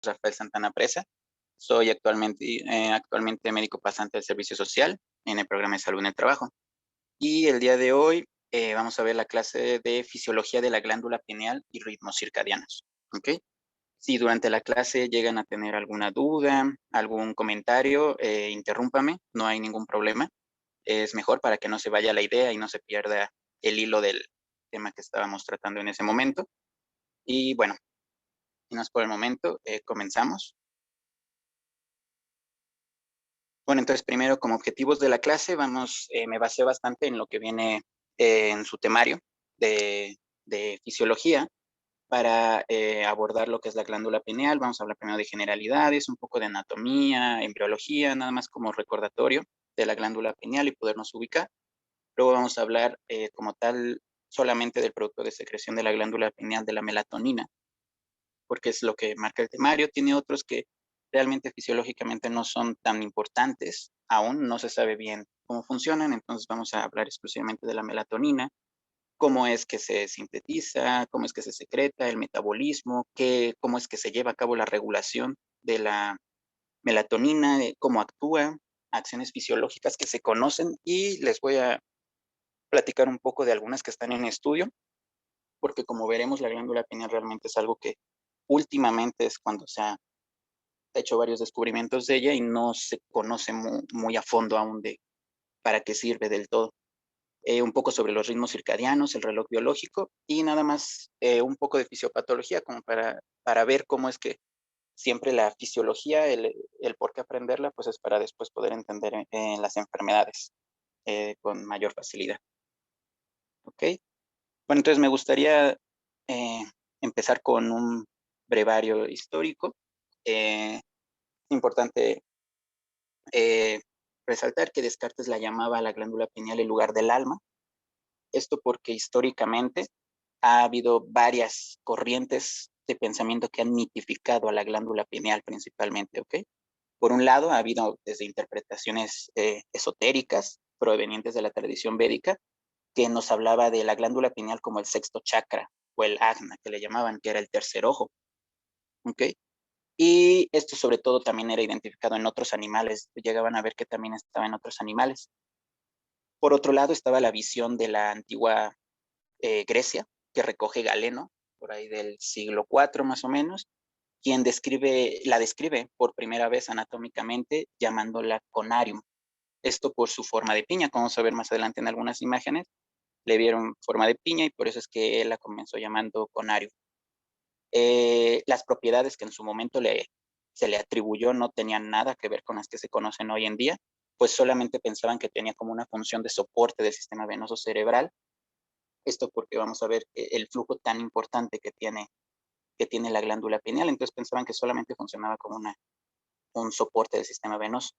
Rafael Santana Presa. Soy actualmente médico pasante del Servicio Social en el programa de Salud en el Trabajo. Y el día de hoy vamos a ver la clase de fisiología de la glándula pineal y ritmos circadianos. ¿Ok? Si durante la clase llegan a tener alguna duda, algún comentario, interrúmpame, no hay ningún problema. Es mejor para que no se vaya la idea y no se pierda el hilo del tema que estábamos tratando en ese momento. Y bueno, si no es por el momento, comenzamos. Bueno, entonces primero como objetivos de la clase me basé bastante en lo que viene en su temario de fisiología para abordar lo que es la glándula pineal. Vamos a hablar primero de generalidades, un poco de anatomía, embriología, nada más como recordatorio de la glándula pineal y podernos ubicar. Luego vamos a hablar como tal solamente del producto de secreción de la glándula pineal, de la melatonina, porque es lo que marca el temario. Tiene otros que realmente fisiológicamente no son tan importantes, aún no se sabe bien cómo funcionan, entonces vamos a hablar exclusivamente de la melatonina, cómo es que se sintetiza, cómo es que se secreta, el metabolismo, cómo es que se lleva a cabo la regulación de la melatonina, cómo actúa, acciones fisiológicas que se conocen, y les voy a platicar un poco de algunas que están en estudio, porque como veremos la glándula pineal realmente es algo que últimamente es cuando se ha hecho varios descubrimientos de ella y no se conoce muy a fondo aún de para qué sirve del todo. Un poco sobre los ritmos circadianos, el reloj biológico y nada más un poco de fisiopatología como para ver cómo es que siempre la fisiología, el por qué aprenderla, pues es para después poder entender en las enfermedades con mayor facilidad. ¿Ok? Bueno, entonces me gustaría eh, empezar con un brevario histórico. Es importante eh, resaltar que Descartes la llamaba a la glándula pineal el lugar del alma. Esto porque históricamente ha habido varias corrientes de pensamiento que han mitificado a la glándula pineal principalmente, ¿ok? Por un lado, ha habido desde interpretaciones esotéricas provenientes de la tradición védica, que nos hablaba de la glándula pineal como el sexto chakra, o el ajna, que le llamaban, que era el tercer ojo, ¿ok? Y esto sobre todo también era identificado en otros animales, llegaban a ver que también estaba en otros animales. Por otro lado, estaba la visión de la antigua Grecia, que recoge Galeno, por ahí del siglo IV más o menos, quien la describe por primera vez anatómicamente llamándola conarium. Esto por su forma de piña, como vamos a ver más adelante en algunas imágenes, le vieron forma de piña y por eso es que él la comenzó llamando conarium. Las propiedades que en su momento se le atribuyó no tenían nada que ver con las que se conocen hoy en día, pues solamente pensaban que tenía como una función de soporte del sistema venoso cerebral. Esto porque vamos a ver el flujo tan importante que tiene la glándula pineal, entonces pensaban que solamente funcionaba como un soporte del sistema venoso.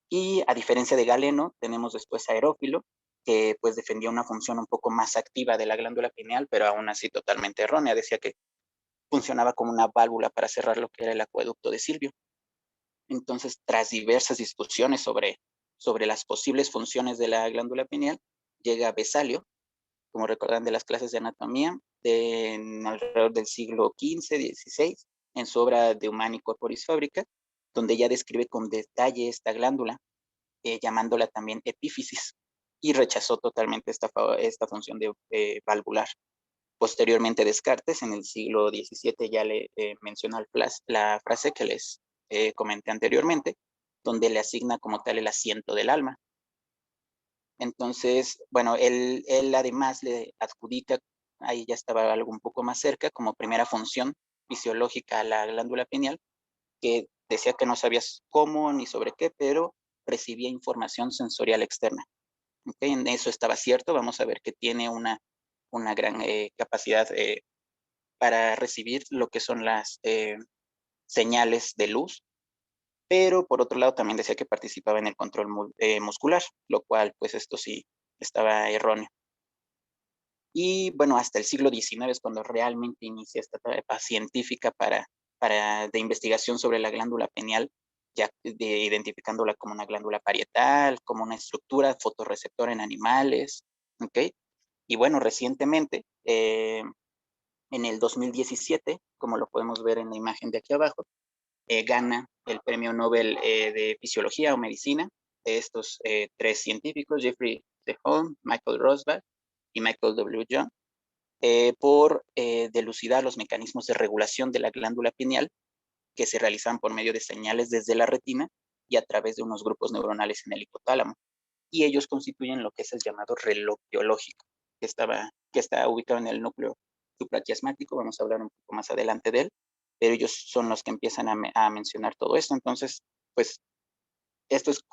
Y a diferencia de Galeno, tenemos después a Aerófilo, que pues defendía una función un poco más activa de la glándula pineal, pero aún así totalmente errónea. Decía que funcionaba como una válvula para cerrar lo que era el acueducto de Silvio. Entonces, tras diversas discusiones sobre las posibles funciones de la glándula pineal, llega Besalio, como recordarán de las clases de anatomía, alrededor del siglo XV, XVI, en su obra De Humani Corporis Fabrica, donde ya describe con detalle esta glándula, llamándola también epífisis, y rechazó totalmente esta función de valvular. Posteriormente Descartes, en el siglo XVII, ya le menciona la frase que les comenté anteriormente, donde le asigna como tal el asiento del alma. Entonces, bueno, él además le adjudica, ahí ya estaba algo un poco más cerca, como primera función fisiológica a la glándula pineal, que decía que no sabías cómo ni sobre qué, pero recibía información sensorial externa. ¿Okay? En eso estaba cierto, vamos a ver que tiene una gran capacidad para recibir lo que son las señales de luz, pero por otro lado también decía que participaba en el control muscular, lo cual pues esto sí estaba erróneo. Y bueno, hasta el siglo XIX es cuando realmente inicia esta etapa científica de investigación sobre la glándula pineal, ya identificándola como una glándula parietal, como una estructura fotorreceptora en animales, ¿ok? Y bueno, recientemente, en el 2017, como lo podemos ver en la imagen de aquí abajo, gana el premio Nobel de Fisiología o Medicina de estos 3 científicos, Jeffrey de Holm, Michael Rosback y Michael W. Young, por delucidar los mecanismos de regulación de la glándula pineal que se realizan por medio de señales desde la retina y a través de unos grupos neuronales en el hipotálamo. Y ellos constituyen lo que es el llamado reloj biológico, que está ubicado en el núcleo supraquiasmático. Vamos a hablar un poco más adelante de él, pero ellos son los que empiezan a mencionar todo esto. Entonces, pues, esto es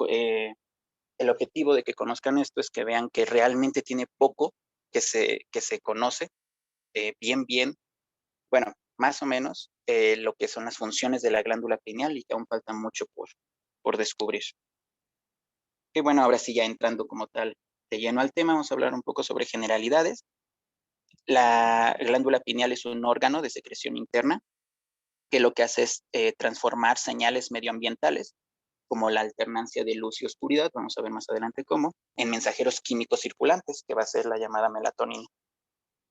el objetivo de que conozcan esto, es que vean que realmente tiene poco que se conoce bien, bueno, más o menos lo que son las funciones de la glándula pineal y que aún falta mucho por descubrir. Y bueno, ahora sí ya entrando como tal de lleno al tema, vamos a hablar un poco sobre generalidades. La glándula pineal es un órgano de secreción interna que lo que hace es transformar señales medioambientales, como la alternancia de luz y oscuridad, vamos a ver más adelante cómo, en mensajeros químicos circulantes, que va a ser la llamada melatonina.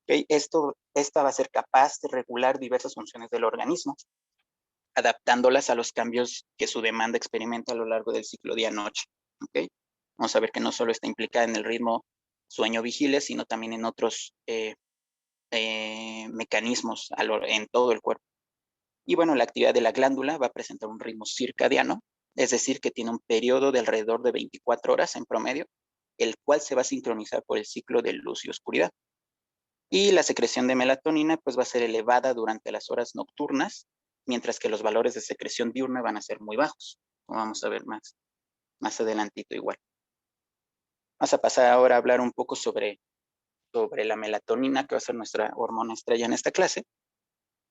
¿Okay? Esta va a ser capaz de regular diversas funciones del organismo, adaptándolas a los cambios que su demanda experimenta a lo largo del ciclo día-noche. ¿Okay? Vamos a ver que no solo está implicada en el ritmo sueño-vigilia, sino también en otros mecanismos en todo el cuerpo. Y bueno, la actividad de la glándula va a presentar un ritmo circadiano, es decir, que tiene un periodo de alrededor de 24 horas en promedio, el cual se va a sincronizar por el ciclo de luz y oscuridad. Y la secreción de melatonina pues va a ser elevada durante las horas nocturnas, mientras que los valores de secreción diurna van a ser muy bajos, como vamos a ver más adelantito igual. Vamos a pasar ahora a hablar un poco sobre la melatonina, que va a ser nuestra hormona estrella en esta clase.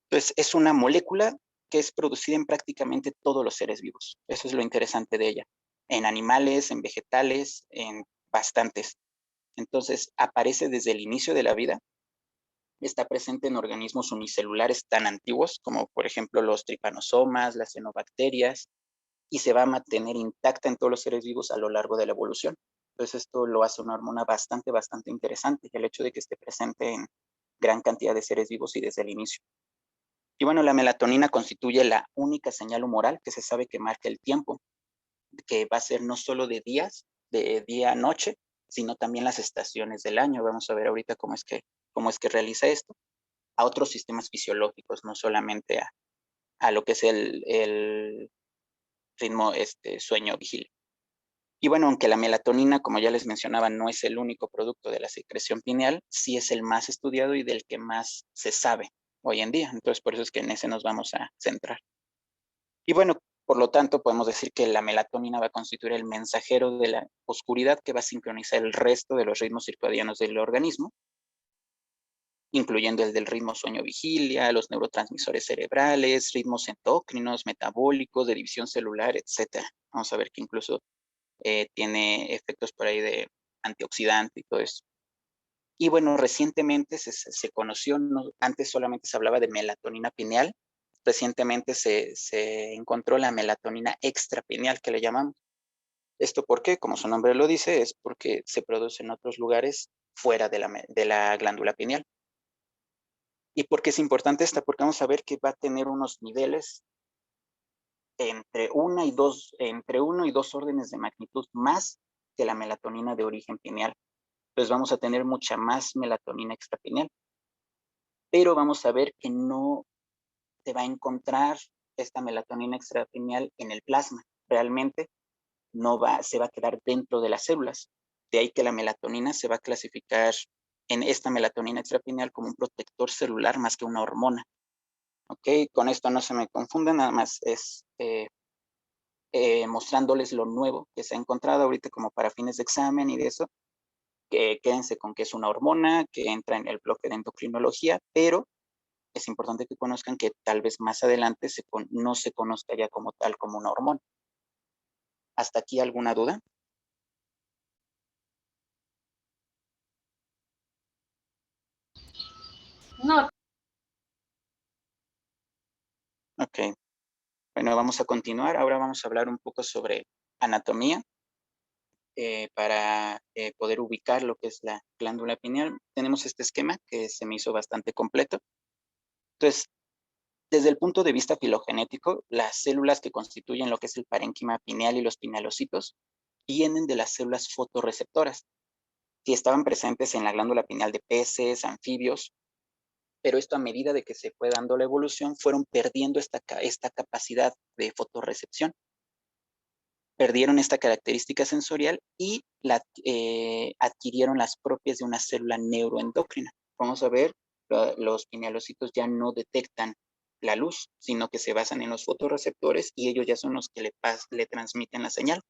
Pues es una molécula que es producida en prácticamente todos los seres vivos. Eso es lo interesante de ella. En animales, en vegetales, en bastantes. Entonces, aparece desde el inicio de la vida. Está presente en organismos unicelulares tan antiguos como, por ejemplo, los tripanosomas, las cianobacterias, y se va a mantener intacta en todos los seres vivos a lo largo de la evolución. Entonces, esto lo hace una hormona bastante interesante, el hecho de que esté presente en gran cantidad de seres vivos y desde el inicio. Y bueno, la melatonina constituye la única señal humoral que se sabe que marca el tiempo, que va a ser no solo de días, de día a noche, sino también las estaciones del año. Vamos a ver ahorita cómo es que realiza esto a otros sistemas fisiológicos, no solamente a lo que es el ritmo sueño-vigilia. Y bueno, aunque la melatonina, como ya les mencionaba, no es el único producto de la secreción pineal, sí es el más estudiado y del que más se sabe hoy en día. Entonces, por eso es que en ese nos vamos a centrar. Y bueno, por lo tanto, podemos decir que la melatonina va a constituir el mensajero de la oscuridad que va a sincronizar el resto de los ritmos circadianos del organismo, incluyendo el del ritmo sueño-vigilia, los neurotransmisores cerebrales, ritmos endocrinos, metabólicos, de división celular, etc. Vamos a ver que incluso tiene efectos por ahí de antioxidante y todo eso. Y bueno, recientemente se conoció, antes solamente se hablaba de melatonina pineal, recientemente se encontró la melatonina extrapineal que le llamamos. ¿Esto por qué? Como su nombre lo dice, es porque se produce en otros lugares fuera de la glándula pineal. ¿Y por qué es importante esta? Porque vamos a ver que va a tener unos niveles entre 1 y 2 órdenes de magnitud más que la melatonina de origen pineal. Entonces vamos a tener mucha más melatonina extrapineal. Pero vamos a ver que no se va a encontrar esta melatonina extrapineal en el plasma. Realmente se va a quedar dentro de las células. De ahí que la melatonina se va a clasificar en esta melatonina extrapineal como un protector celular más que una hormona. ¿Ok? Con esto no se me confunden, nada más es mostrándoles lo nuevo que se ha encontrado ahorita como para fines de examen y de eso. Que quédense con que es una hormona que entra en el bloque de endocrinología, pero es importante que conozcan que tal vez más adelante no se conozca ya como tal como una hormona. ¿Hasta aquí alguna duda? No. Ok, bueno, vamos a continuar. Ahora vamos a hablar un poco sobre anatomía para poder ubicar lo que es la glándula pineal. Tenemos este esquema que se me hizo bastante completo. Entonces, Desde el punto de vista filogenético, las células que constituyen lo que es el parénquima pineal y los pinealocitos vienen de las células fotorreceptoras, que estaban presentes en la glándula pineal de peces, anfibios, pero esto a medida de que se fue dando la evolución, fueron perdiendo esta capacidad de fotorrecepción, perdieron esta característica sensorial y adquirieron las propias de una célula neuroendocrina. Vamos a ver, los pinealocitos ya no detectan la luz, sino que se basan en los fotorreceptores y ellos ya son los que le transmiten la señal.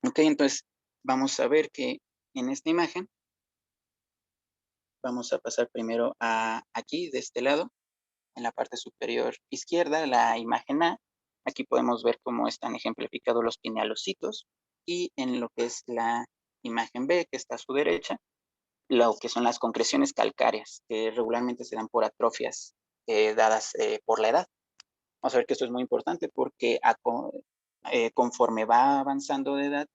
Ok, entonces vamos a ver que en esta imagen, vamos a pasar primero a aquí, de este lado, en la parte superior izquierda, la imagen A. Aquí podemos ver cómo están ejemplificados los pinealocitos y en lo que es la imagen B, que está a su derecha, lo que son las concreciones calcáreas, que regularmente se dan por atrofias dadas por la edad. Vamos a ver que esto es muy importante porque conforme va avanzando de edad,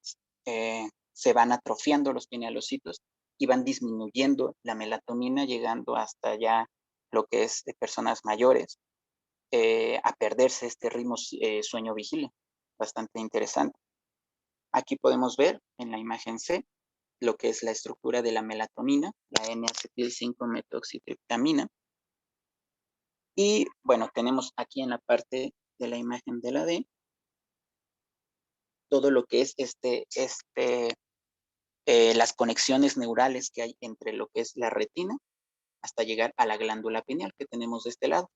se van atrofiando los pinealocitos y van disminuyendo la melatonina, llegando hasta ya lo que es de personas mayores, a perderse este ritmo sueño-vigilia. Bastante interesante. Aquí podemos ver en la imagen C lo que es la estructura de la melatonina, la N-acetil 5-metoxitriptamina. Y bueno, tenemos aquí en la parte de la imagen de la D todo lo que es las conexiones neurales que hay entre lo que es la retina hasta llegar a la glándula pineal que tenemos de este lado.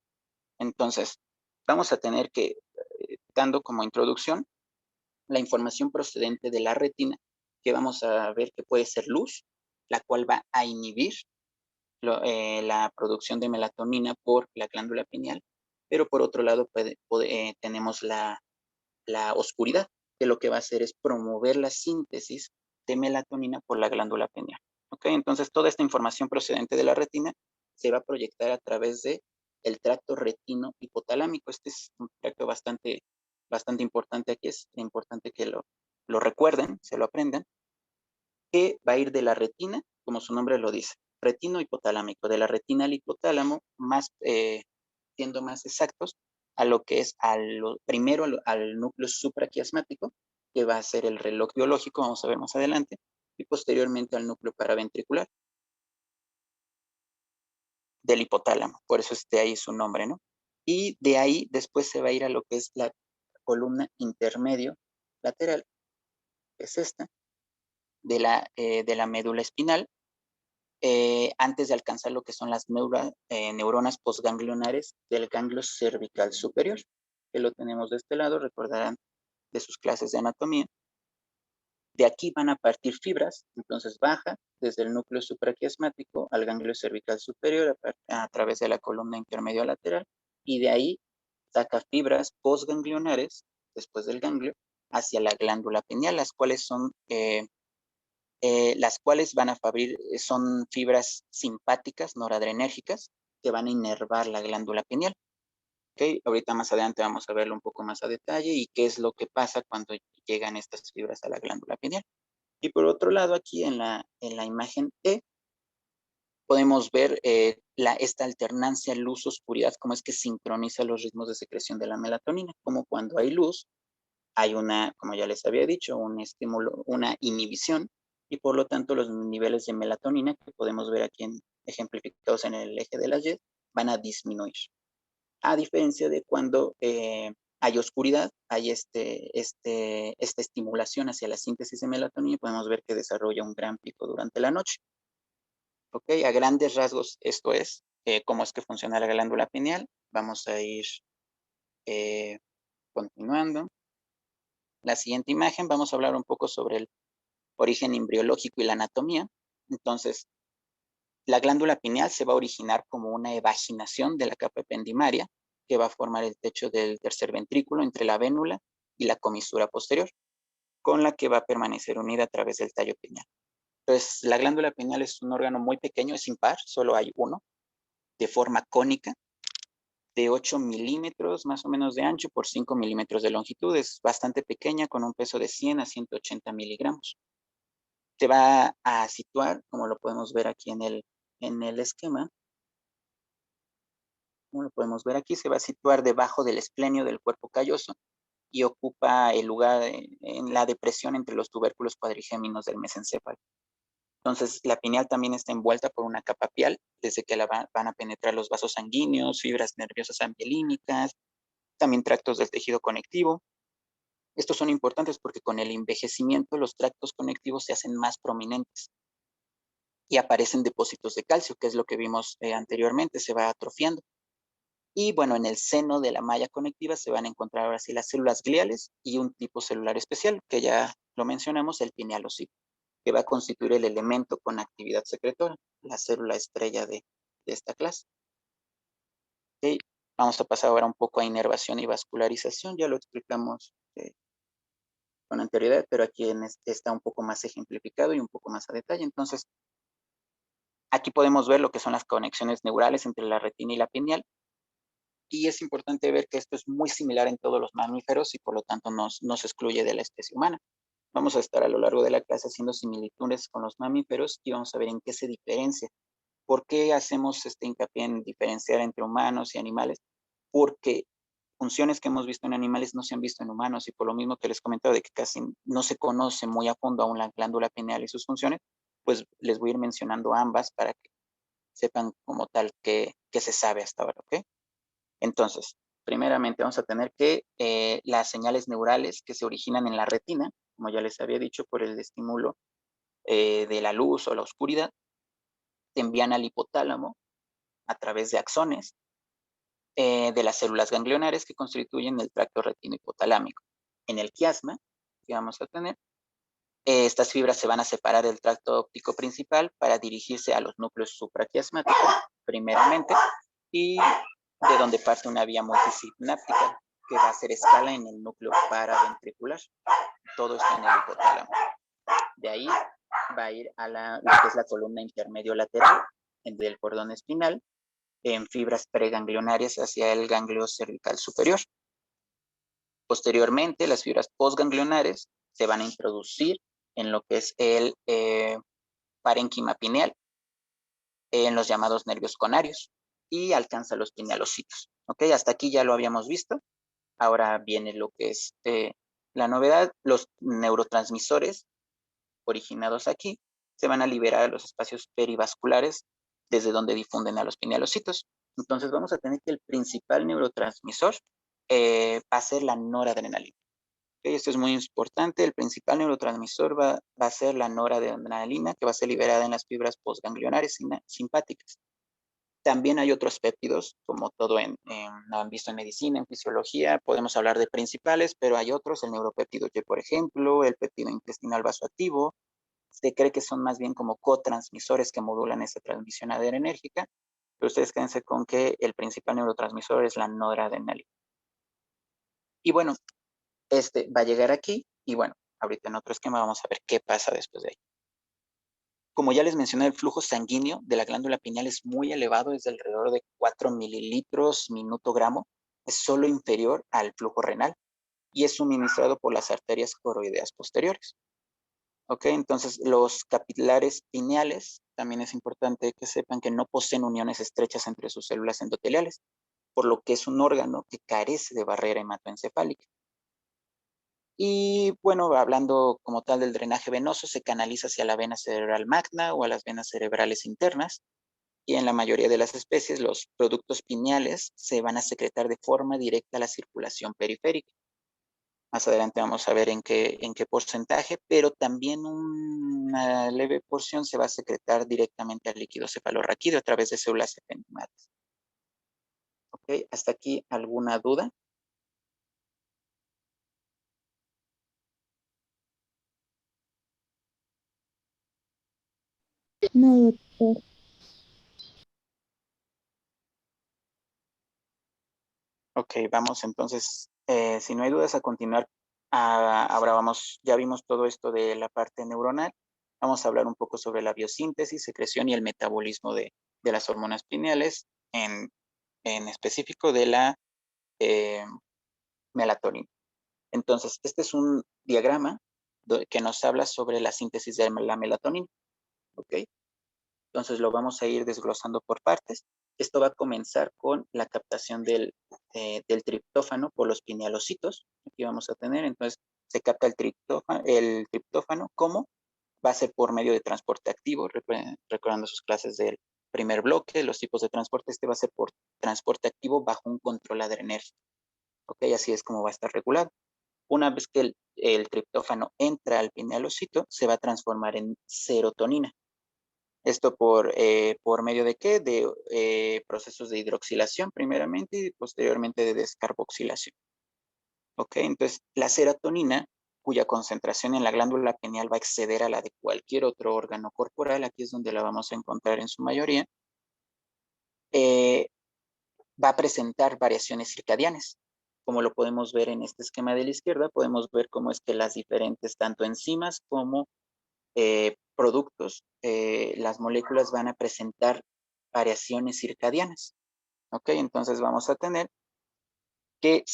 Entonces, vamos a tener que, dando como introducción, la información procedente de la retina, que vamos a ver que puede ser luz, la cual va a inhibir la producción de melatonina por la glándula pineal, pero por otro lado tenemos la oscuridad, que lo que va a hacer es promover la síntesis de melatonina por la glándula pineal. ¿Ok? Entonces, toda esta información procedente de la retina se va a proyectar a través de el tracto retino hipotalámico. Este es un tracto bastante importante. Aquí es importante que lo recuerden, se lo aprendan, que va a ir de la retina, como su nombre lo dice, retino hipotalámico, de la retina al hipotálamo, siendo más exactos, a lo que es primero al núcleo supraquiasmático, que va a ser el reloj biológico, vamos a ver más adelante, y posteriormente al núcleo paraventricular del hipotálamo, por eso de ahí su nombre, ¿no? Y de ahí después se va a ir a lo que es la columna intermedio lateral, que es esta, de la médula espinal, antes de alcanzar lo que son las neuronas postganglionares del ganglio cervical superior, que lo tenemos de este lado, recordarán de sus clases de anatomía. De aquí van a partir fibras, entonces baja desde el núcleo supraquiasmático al ganglio cervical superior a través de la columna intermedio lateral, y de ahí saca fibras postganglionares, después del ganglio, hacia la glándula pineal, las cuales van a son fibras simpáticas, noradrenérgicas, que van a inervar la glándula pineal. ¿Okay? Ahorita más adelante vamos a verlo un poco más a detalle y qué es lo que pasa cuando llegan estas fibras a la glándula pineal. Y por otro lado, aquí en la imagen E, podemos ver esta alternancia luz-oscuridad, cómo es que sincroniza los ritmos de secreción de la melatonina, como cuando hay luz, hay como ya les había dicho, un estímulo, una inhibición, y por lo tanto los niveles de melatonina que podemos ver aquí ejemplificados en el eje de las Y van a disminuir. A diferencia de cuando hay oscuridad, hay esta estimulación hacia la síntesis de melatonina y podemos ver que desarrolla un gran pico durante la noche. ¿Ok? A grandes rasgos esto es cómo es que funciona la glándula pineal. Vamos a ir continuando. La siguiente imagen vamos a hablar un poco sobre el origen embriológico y la anatomía. Entonces, la glándula pineal se va a originar como una evaginación de la capa ependimaria que va a formar el techo del tercer ventrículo entre la vénula y la comisura posterior, con la que va a permanecer unida a través del tallo pineal. Entonces, la glándula pineal es un órgano muy pequeño, es impar, solo hay uno, de forma cónica, de 8 milímetros más o menos de ancho por 5 milímetros de longitud. Es bastante pequeña, con un peso de 100 a 180 miligramos. Se va a situar, como lo podemos ver aquí en el esquema, como lo podemos ver aquí, se va a situar debajo del esplenio del cuerpo calloso y ocupa el lugar en la depresión entre los tubérculos cuadrigéminos del mesencéfalo. Entonces, la pineal también está envuelta por una capa pial, desde que la van a penetrar los vasos sanguíneos, fibras nerviosas ambielínicas, también tractos del tejido conectivo. Estos son importantes porque con el envejecimiento los tractos conectivos se hacen más prominentes y aparecen depósitos de calcio, que es lo que vimos anteriormente, se va atrofiando. Y bueno, en el seno de la malla conectiva se van a encontrar ahora sí las células gliales y un tipo celular especial, que ya lo mencionamos, el pinealocito, que va a constituir el elemento con actividad secretora, la célula estrella de esta clase. Okay. Vamos a pasar ahora un poco a inervación y vascularización, ya lo explicamos con anterioridad, pero aquí en este está un poco más ejemplificado y un poco más a detalle. Entonces, aquí podemos ver lo que son las conexiones neurales entre la retina y la pineal, y es importante ver que esto es muy similar en todos los mamíferos y por lo tanto no se excluye de la especie humana. Vamos a estar a lo largo de la clase haciendo similitudes con los mamíferos y vamos a ver en qué se diferencia. ¿Por qué hacemos este hincapié en diferenciar entre humanos y animales? Porque funciones que hemos visto en animales no se han visto en humanos y por lo mismo que les comentaba de que casi no se conoce muy a fondo aún la glándula pineal y sus funciones, pues les voy a ir mencionando ambas para que sepan como tal qué se sabe hasta ahora, ¿ok? Entonces, primeramente vamos a tener que las señales neurales que se originan en la retina, como ya les había dicho, por el estímulo de la luz o la oscuridad, se envían al hipotálamo a través de axones de las células ganglionares que constituyen el tracto retino-hipotalámico. En el quiasma que vamos a tener, estas fibras se van a separar del tracto óptico principal para dirigirse a los núcleos supraquiasmáticos, primeramente, y de donde parte una vía multisináptica que va a hacer escala en el núcleo paraventricular. Todo está en el hipotálamo. De ahí va a ir a lo que es la columna intermedio lateral del cordón espinal en fibras preganglionarias hacia el ganglio cervical superior. Posteriormente, las fibras postganglionares se van a introducir en lo que es el parénquima pineal, en los llamados nervios conarios, y alcanza los pinealocitos. ¿Ok? Hasta aquí ya lo habíamos visto. Ahora viene lo que es la novedad. Los neurotransmisores originados aquí se van a liberar a los espacios perivasculares desde donde difunden a los pinealocitos. Entonces vamos a tener que el principal neurotransmisor va a ser la noradrenalina. Okay, esto es muy importante. El principal neurotransmisor va a ser la noradrenalina, que va a ser liberada en las fibras postganglionares simpáticas. También hay otros péptidos, como todo han visto en medicina, en fisiología, podemos hablar de principales, pero hay otros, el neuropéptido Y, por ejemplo, el péptido intestinal vasoactivo. Se cree que son más bien como cotransmisores que modulan esta transmisión adrenérgica, pero ustedes quédense con que el principal neurotransmisor es la noradrenalina. Y bueno, este va a llegar aquí y bueno, ahorita en otro esquema vamos a ver qué pasa después de ahí. Como ya les mencioné, el flujo sanguíneo de la glándula pineal es muy elevado, es de alrededor de 4 mililitros minuto gramo, es solo inferior al flujo renal y es suministrado por las arterias coroideas posteriores. ¿Ok? Entonces, los capilares pineales, también es importante que sepan que no poseen uniones estrechas entre sus células endoteliales, por lo que es un órgano que carece de barrera hematoencefálica. Y bueno, hablando como tal del drenaje venoso, se canaliza hacia la vena cerebral magna o a las venas cerebrales internas. Y en la mayoría de las especies, los productos pineales se van a secretar de forma directa a la circulación periférica. Más adelante vamos a ver en qué porcentaje, pero también una leve porción se va a secretar directamente al líquido cefalorraquídeo a través de células ependimadas. ¿Ok? ¿Hasta aquí alguna duda? No, doctor. Ok, vamos entonces, si no hay dudas, a continuar. Ahora ya vimos todo esto de la parte neuronal. Vamos a hablar un poco sobre la biosíntesis, secreción y el metabolismo de las hormonas pineales, en específico de la eh, melatonina. Entonces, este es un diagrama que nos habla sobre la síntesis de la melatonina. ¿Ok? Entonces lo vamos a ir desglosando por partes. esto va a comenzar con la captación del triptófano por los pinealocitos. Aquí vamos a tener, entonces, se capta el triptófano, ¿cómo? Va a ser por medio de transporte activo, recordando sus clases del primer bloque, los tipos de transporte, este va a ser por transporte activo bajo un control adrenérgico. ¿Ok? Así es como va a estar regulado. Una vez que el triptófano entra al pinealocito, se va a transformar en serotonina. Esto por medio de qué? De procesos de hidroxilación primeramente y posteriormente de descarboxilación. ¿Ok? Entonces, la serotonina, cuya concentración en la glándula pineal va a exceder a la de cualquier otro órgano corporal, aquí es donde la vamos a encontrar en su mayoría, eh, va a presentar variaciones circadianas. Como lo podemos ver en este esquema de la izquierda, podemos ver cómo es que las diferentes, tanto enzimas como productos, las moléculas van a presentar variaciones circadianas. ¿Ok? Entonces vamos a tener que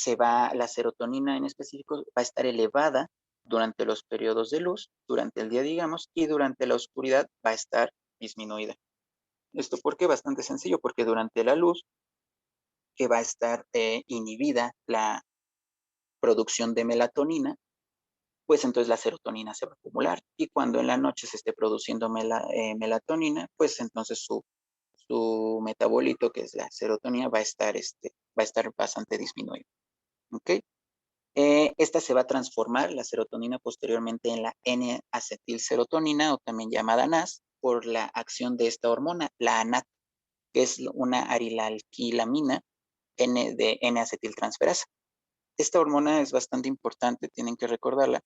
la serotonina en específico va a estar elevada durante los periodos de luz, durante el día, digamos, y durante la oscuridad va a estar disminuida. ¿Esto por qué? Bastante sencillo, porque durante la luz, que va a estar inhibida la producción de melatonina, pues entonces la serotonina se va a acumular. Y cuando en la noche se esté produciendo melatonina, pues entonces su metabolito, que es la serotonina, va a estar bastante disminuido. ¿Ok? Esta se va a transformar, la serotonina, posteriormente en la N-acetilserotonina, o también llamada NAS, por la acción de esta hormona, la ANAT, que es una arilalquilamina de N-acetiltransferasa. Esta hormona es bastante importante, tienen que recordarla,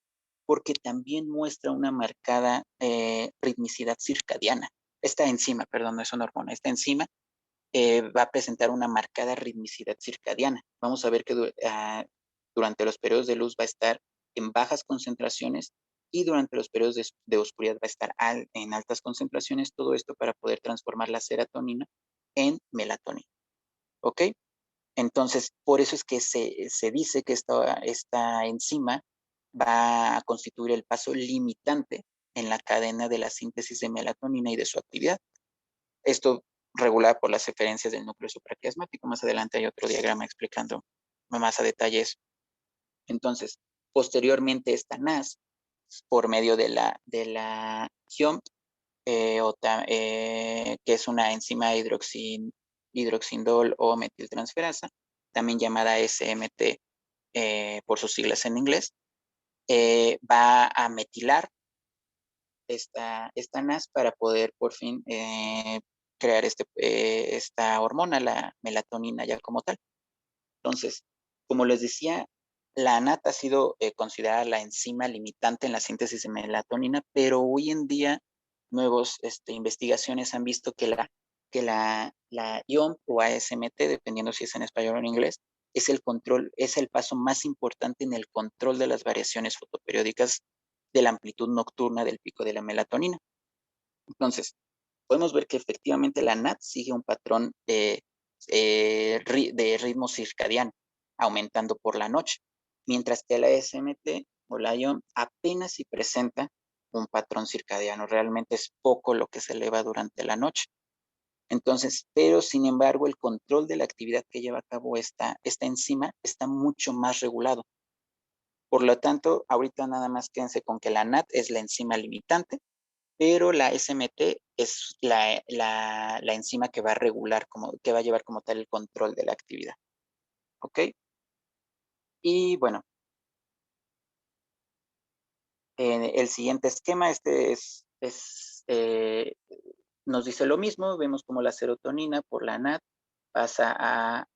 porque también muestra una marcada ritmicidad circadiana. Esta enzima, perdón, no es una hormona, esta enzima va a presentar una marcada ritmicidad circadiana. Vamos a ver que durante los periodos de luz va a estar en bajas concentraciones y durante los periodos de oscuridad va a estar en altas concentraciones, todo esto para poder transformar la serotonina en melatonina. ¿Ok? Entonces, por eso es que se dice que esta enzima va a constituir el paso limitante en la cadena de la síntesis de melatonina y de su actividad. Esto regulado por las eferencias del núcleo supraquiasmático. Más adelante hay otro diagrama explicando más a detalle eso. Entonces, posteriormente esta NAS, por medio de la HIOMP, que es una enzima hidroxindol o metiltransferasa, también llamada SMT por sus siglas en inglés, va a metilar esta NAS para poder por fin crear esta hormona, la melatonina ya como tal. Entonces, como les decía, la ANAT ha sido considerada la enzima limitante en la síntesis de melatonina, pero hoy en día nuevas investigaciones han visto que la IOM o ASMT, dependiendo si es en español o en inglés, es el paso más importante en el control de las variaciones fotoperiódicas de la amplitud nocturna del pico de la melatonina. Entonces, podemos ver que efectivamente la NAT sigue un patrón de ritmo circadiano, aumentando por la noche, mientras que la SMT o la IOM apenas si presenta un patrón circadiano, realmente es poco lo que se eleva durante la noche. Entonces, pero sin embargo, el control de la actividad que lleva a cabo esta enzima está mucho más regulado. Por lo tanto, ahorita nada más quédense con que la NAT es la enzima limitante, pero la SMT es la enzima que va a regular, que va a llevar como tal el control de la actividad. ¿Ok? Y bueno, el siguiente esquema, nos dice lo mismo, vemos como la serotonina por la NAT pasa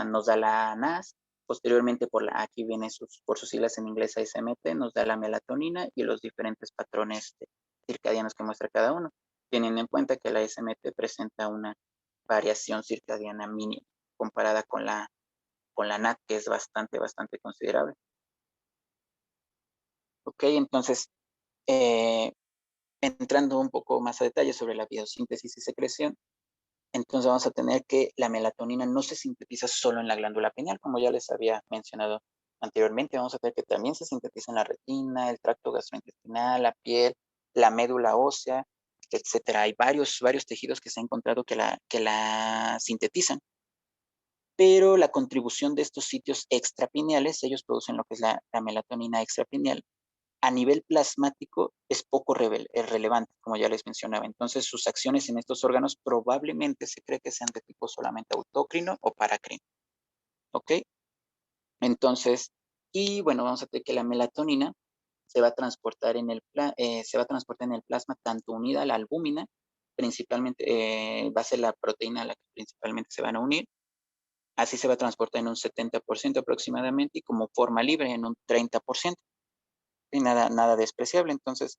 nos da la NAS, posteriormente aquí viene por sus siglas en inglés ASMT, nos da la melatonina y los diferentes patrones circadianos que muestra cada uno, teniendo en cuenta que la ASMT presenta una variación circadiana mínima comparada con la NAT, que es bastante considerable. Ok, entonces, entrando un poco más a detalle sobre la biosíntesis y secreción, entonces vamos a tener que la melatonina no se sintetiza solo en la glándula pineal, como ya les había mencionado anteriormente. Vamos a tener que también se sintetiza en la retina, el tracto gastrointestinal, la piel, la médula ósea etcétera. Hay varios tejidos que se ha encontrado que la sintetizan. Pero la contribución de estos sitios extrapineales, ellos producen lo que es la melatonina extrapineal, a nivel plasmático es poco relevante, como ya les mencionaba. Entonces, sus acciones en estos órganos probablemente se cree que sean de tipo solamente autócrino o paracrino. ¿Ok? Entonces, y bueno, vamos a ver que la melatonina se va a transportar en el plasma tanto unida a la albúmina, principalmente va a ser la proteína a la que principalmente se van a unir. Así se va a transportar en un 70% aproximadamente y como forma libre en un 30%. Y nada despreciable. Entonces,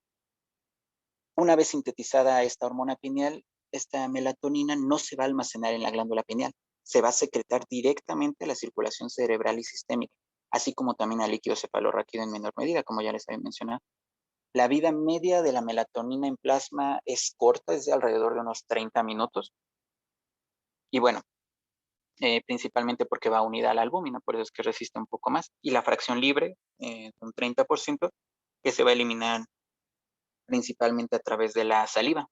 una vez sintetizada esta hormona pineal, esta melatonina no se va a almacenar en la glándula pineal, se va a secretar directamente a la circulación cerebral y sistémica, así como también al líquido cefalorraquídeo en menor medida, como ya les había mencionado. La vida media de la melatonina en plasma es corta, es de alrededor de unos 30 minutos. Y bueno, principalmente porque va unida a la albúmina, por eso es que resiste un poco más. Y la fracción libre, un 30%, que se va a eliminar principalmente a través de la saliva.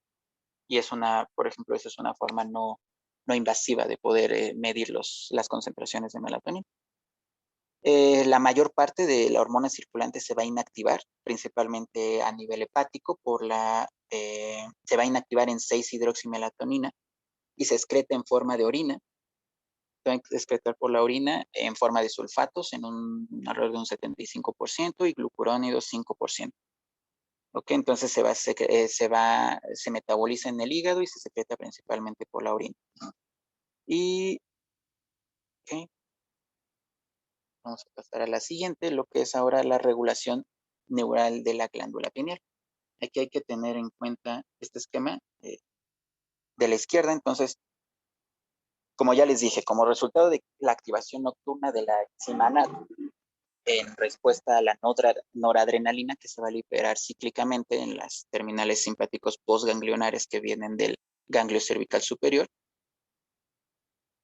Y es por ejemplo, esa es una forma no invasiva de poder medir las concentraciones de melatonina. La mayor parte de la hormona circulante se va a inactivar, principalmente a nivel hepático, se va a inactivar en 6-hidroximelatonina y se excreta en forma de orina. Se va a excretar por la orina en forma de sulfatos en alrededor de un 75% y glucurónidos 5%. ¿Ok? Entonces se metaboliza en el hígado y se secreta principalmente por la orina. Y, ok, vamos a pasar a la siguiente, lo que es ahora la regulación neural de la glándula pineal. Aquí hay que tener en cuenta este esquema de la izquierda. Entonces, como ya les dije, como resultado de la activación nocturna de la enzima NAD en respuesta a la noradrenalina que se va a liberar cíclicamente en las terminales simpáticos postganglionares que vienen del ganglio cervical superior,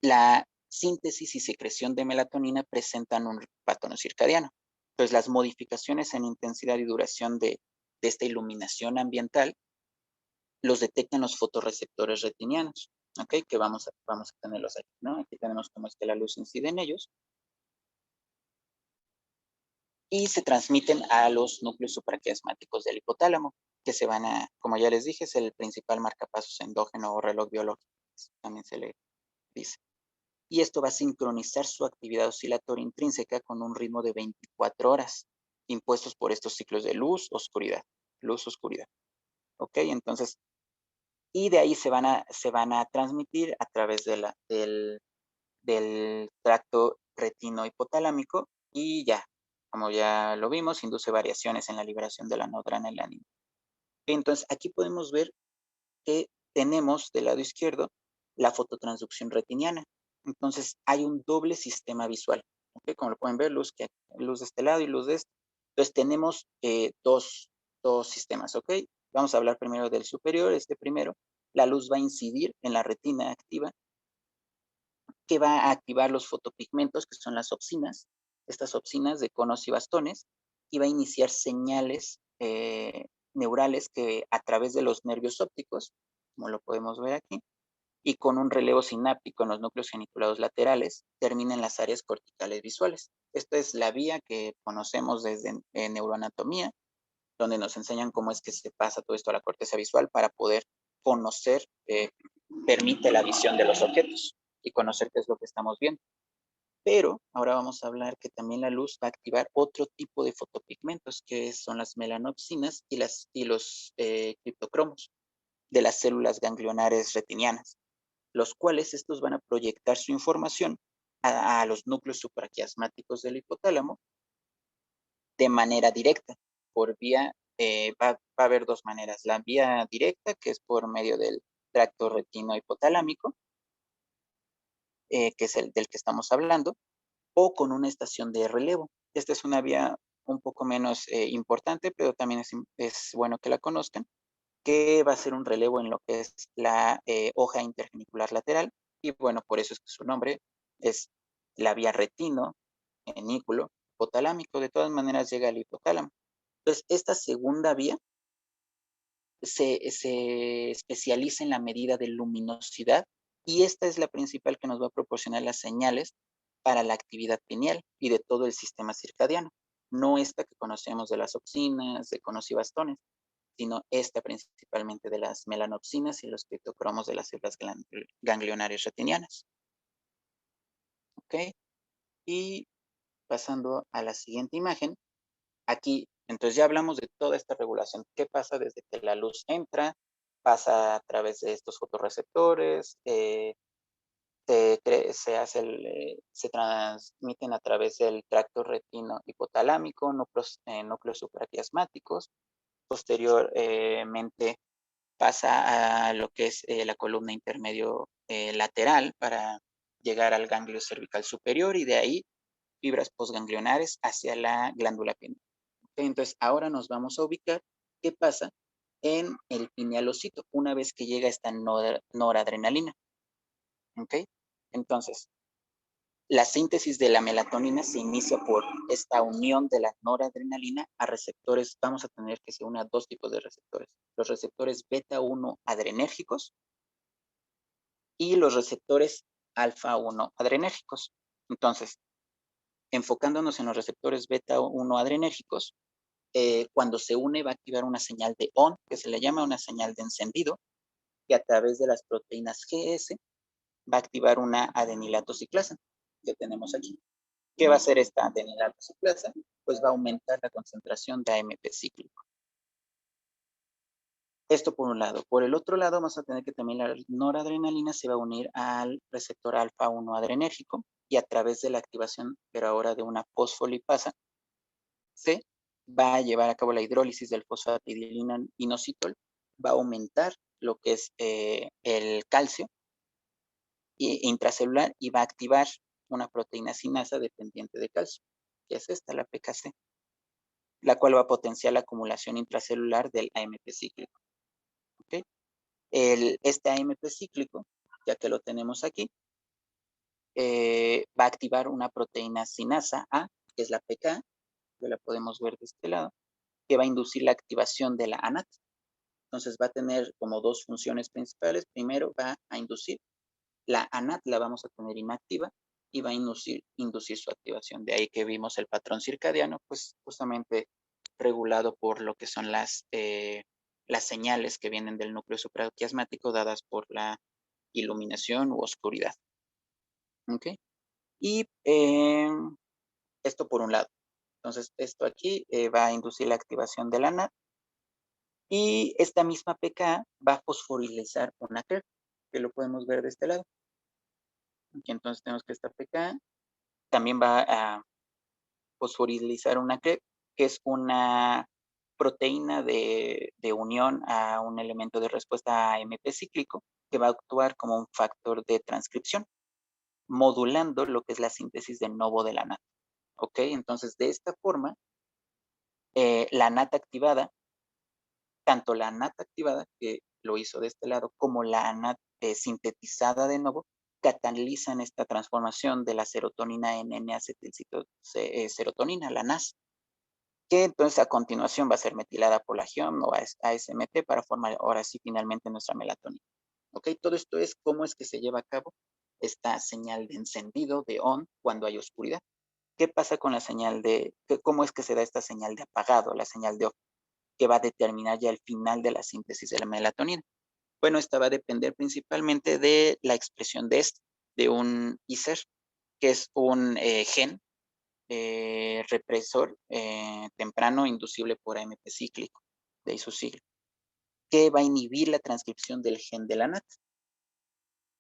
la síntesis y secreción de melatonina presentan un patrón circadiano. Entonces, las modificaciones en intensidad y duración de esta iluminación ambiental los detectan los fotorreceptores retinianos, ¿ok? Que vamos a tenerlos aquí, ¿no? Aquí tenemos cómo es que la luz incide en ellos y se transmiten a los núcleos supraquiasmáticos del hipotálamo, que se van como ya les dije, es el principal marcapasos endógeno o reloj biológico, también se le dice. Y esto va a sincronizar su actividad oscilatoria intrínseca con un ritmo de 24 horas, impuestos por estos ciclos de luz, oscuridad, ¿ok? Entonces, y de ahí se van a transmitir a través del tracto retino-hipotalámico y ya, como ya lo vimos, induce variaciones en la liberación de la noradrenalina. Entonces, aquí podemos ver que tenemos del lado izquierdo la fototransducción retiniana. Entonces, hay un doble sistema visual. ¿Okay? Como lo pueden ver, luz de este lado y luz de este. Entonces, tenemos dos sistemas. ¿Ok? Vamos a hablar primero del superior, este primero. La luz va a incidir en la retina activa, que va a activar los fotopigmentos, que son las opsinas, estas opsinas de conos y bastones, y va a iniciar señales neurales que a través de los nervios ópticos, como lo podemos ver aquí, y con un relevo sináptico en los núcleos geniculados laterales, termina en las áreas corticales visuales. Esta es la vía que conocemos desde neuroanatomía, donde nos enseñan cómo es que se pasa todo esto a la corteza visual para poder conocer, permite la visión de los objetos y conocer qué es lo que estamos viendo. Pero ahora vamos a hablar que también la luz va a activar otro tipo de fotopigmentos, que son las melanopsinas y los criptocromos de las células ganglionares retinianas, los cuales estos van a proyectar su información a los núcleos supraquiasmáticos del hipotálamo de manera directa, por vía, va a haber dos maneras, la vía directa, que es por medio del tracto retino-hipotalámico, que es el del que estamos hablando, o con una estación de relevo. Esta es una vía un poco menos importante, pero también es bueno que la conozcan, que va a ser un relevo en lo que es la hoja intergenicular lateral, y bueno, por eso es que su nombre es la vía retino, genículo, hipotalámico, de todas maneras llega al hipotálamo. Entonces, esta segunda vía se especializa en la medida de luminosidad y esta es la principal que nos va a proporcionar las señales para la actividad pineal y de todo el sistema circadiano. No esta que conocemos de las opsinas, de conos y bastones, sino esta principalmente de las melanopsinas y los criptocromos de las células ganglionarias retinianas. ¿Ok? Y pasando a la siguiente imagen, aquí, entonces ya hablamos de toda esta regulación. ¿Qué pasa desde que la luz entra? Pasa a través de estos fotorreceptores, se transmiten a través del tracto retino hipotalámico, núcleos supraquiasmáticos. Posteriormente pasa a lo que es la columna intermedio lateral para llegar al ganglio cervical superior y de ahí fibras postganglionares hacia la glándula pineal. Entonces, ahora nos vamos a ubicar qué pasa en el pinealocito una vez que llega esta noradrenalina. ¿Ok? Entonces, la síntesis de la melatonina se inicia por esta unión de la noradrenalina a receptores. Vamos a tener que se una dos tipos de receptores. Los receptores beta 1 adrenérgicos y los receptores alfa 1 adrenérgicos. Entonces, enfocándonos en los receptores beta 1 adrenérgicos, cuando se une va a activar una señal de ON, que se le llama una señal de encendido, que a través de las proteínas GS va a activar una adenilato ciclasa que tenemos aquí. ¿Qué va a hacer esta adenilato ciclasa? Pues va a aumentar la concentración de AMP cíclico. Esto por un lado. Por el otro lado, vamos a tener que también la noradrenalina se va a unir al receptor alfa 1 adrenérgico y a través de la activación, pero ahora de una fosfolipasa, se va a llevar a cabo la hidrólisis del fosfatidilina inositol, va a aumentar lo que es el calcio intracelular y va a activar una proteína sinasa dependiente de calcio, que es esta, la PKC, la cual va a potenciar la acumulación intracelular del AMP cíclico. ¿Okay? Este AMP cíclico, ya que lo tenemos aquí, va a activar una proteína sinasa A, que es la PK, que la podemos ver de este lado, que va a inducir la activación de la ANAT. Entonces va a tener como dos funciones principales. Primero va a inducir la ANAT, la vamos a tener inactiva y va a inducir su activación. De ahí que vimos el patrón circadiano, pues justamente regulado por lo que son las señales que vienen del núcleo supraquiasmático dadas por la iluminación u oscuridad. ¿Ok? Y esto por un lado. Entonces, esto aquí va a inducir la activación de la ANAT y esta misma PK va a fosforilizar una CREP, que lo podemos ver de este lado. Aquí entonces tenemos que esta PK también va a fosforilizar una CREP, que es una proteína de unión a un elemento de respuesta AMP cíclico, que va a actuar como un factor de transcripción, modulando lo que es la síntesis de novo de la NAT. ¿Ok? Entonces, de esta forma, la NAT activada, tanto la NAT activada, que lo hizo de este lado, como la NAT sintetizada de nuevo, catalizan esta transformación de la serotonina en N-acetilserotonina, la NAS, que entonces a continuación va a ser metilada por la GION o ASMT para formar ahora sí finalmente nuestra melatonina. ¿Ok? Todo esto es cómo es que se lleva a cabo esta señal de encendido, de ON, cuando hay oscuridad. ¿Qué pasa con la señal cómo es que se da esta señal de apagado, la señal de OFF, que va a determinar ya el final de la síntesis de la melatonina? Bueno, esta va a depender principalmente de la expresión de un ISER, que es un gen represor temprano inducible por AMP cíclico, de ahí su sigla, que va a inhibir la transcripción del gen de la NAT.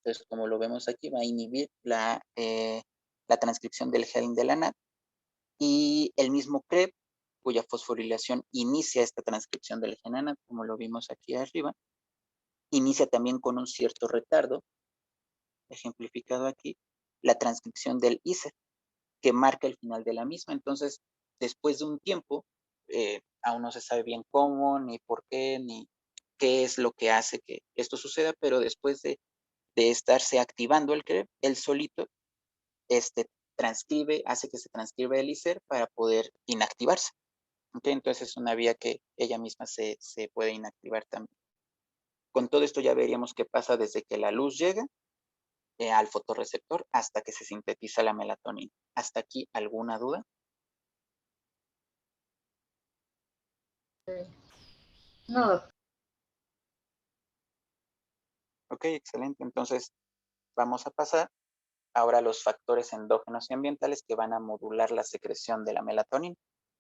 Entonces, como lo vemos aquí, va a inhibir la transcripción del gen de la NAT y el mismo CREP, cuya fosforilación inicia esta transcripción del gen ANAT, como lo vimos aquí arriba, inicia también con un cierto retardo, ejemplificado aquí, la transcripción del ISER, que marca el final de la misma. Entonces, después de un tiempo, aún no se sabe bien cómo, ni por qué, ni qué es lo que hace que esto suceda, pero después de estarse activando el CREP, él solito hace que se transcriba el ISER para poder inactivarse. ¿Ok? Entonces es una vía que ella misma se puede inactivar también. Con todo esto ya veríamos qué pasa desde que la luz llega al fotorreceptor hasta que se sintetiza la melatonina. ¿Hasta aquí alguna duda? No, Ok, excelente. Entonces vamos a pasar ahora a los factores endógenos y ambientales que van a modular la secreción de la melatonina.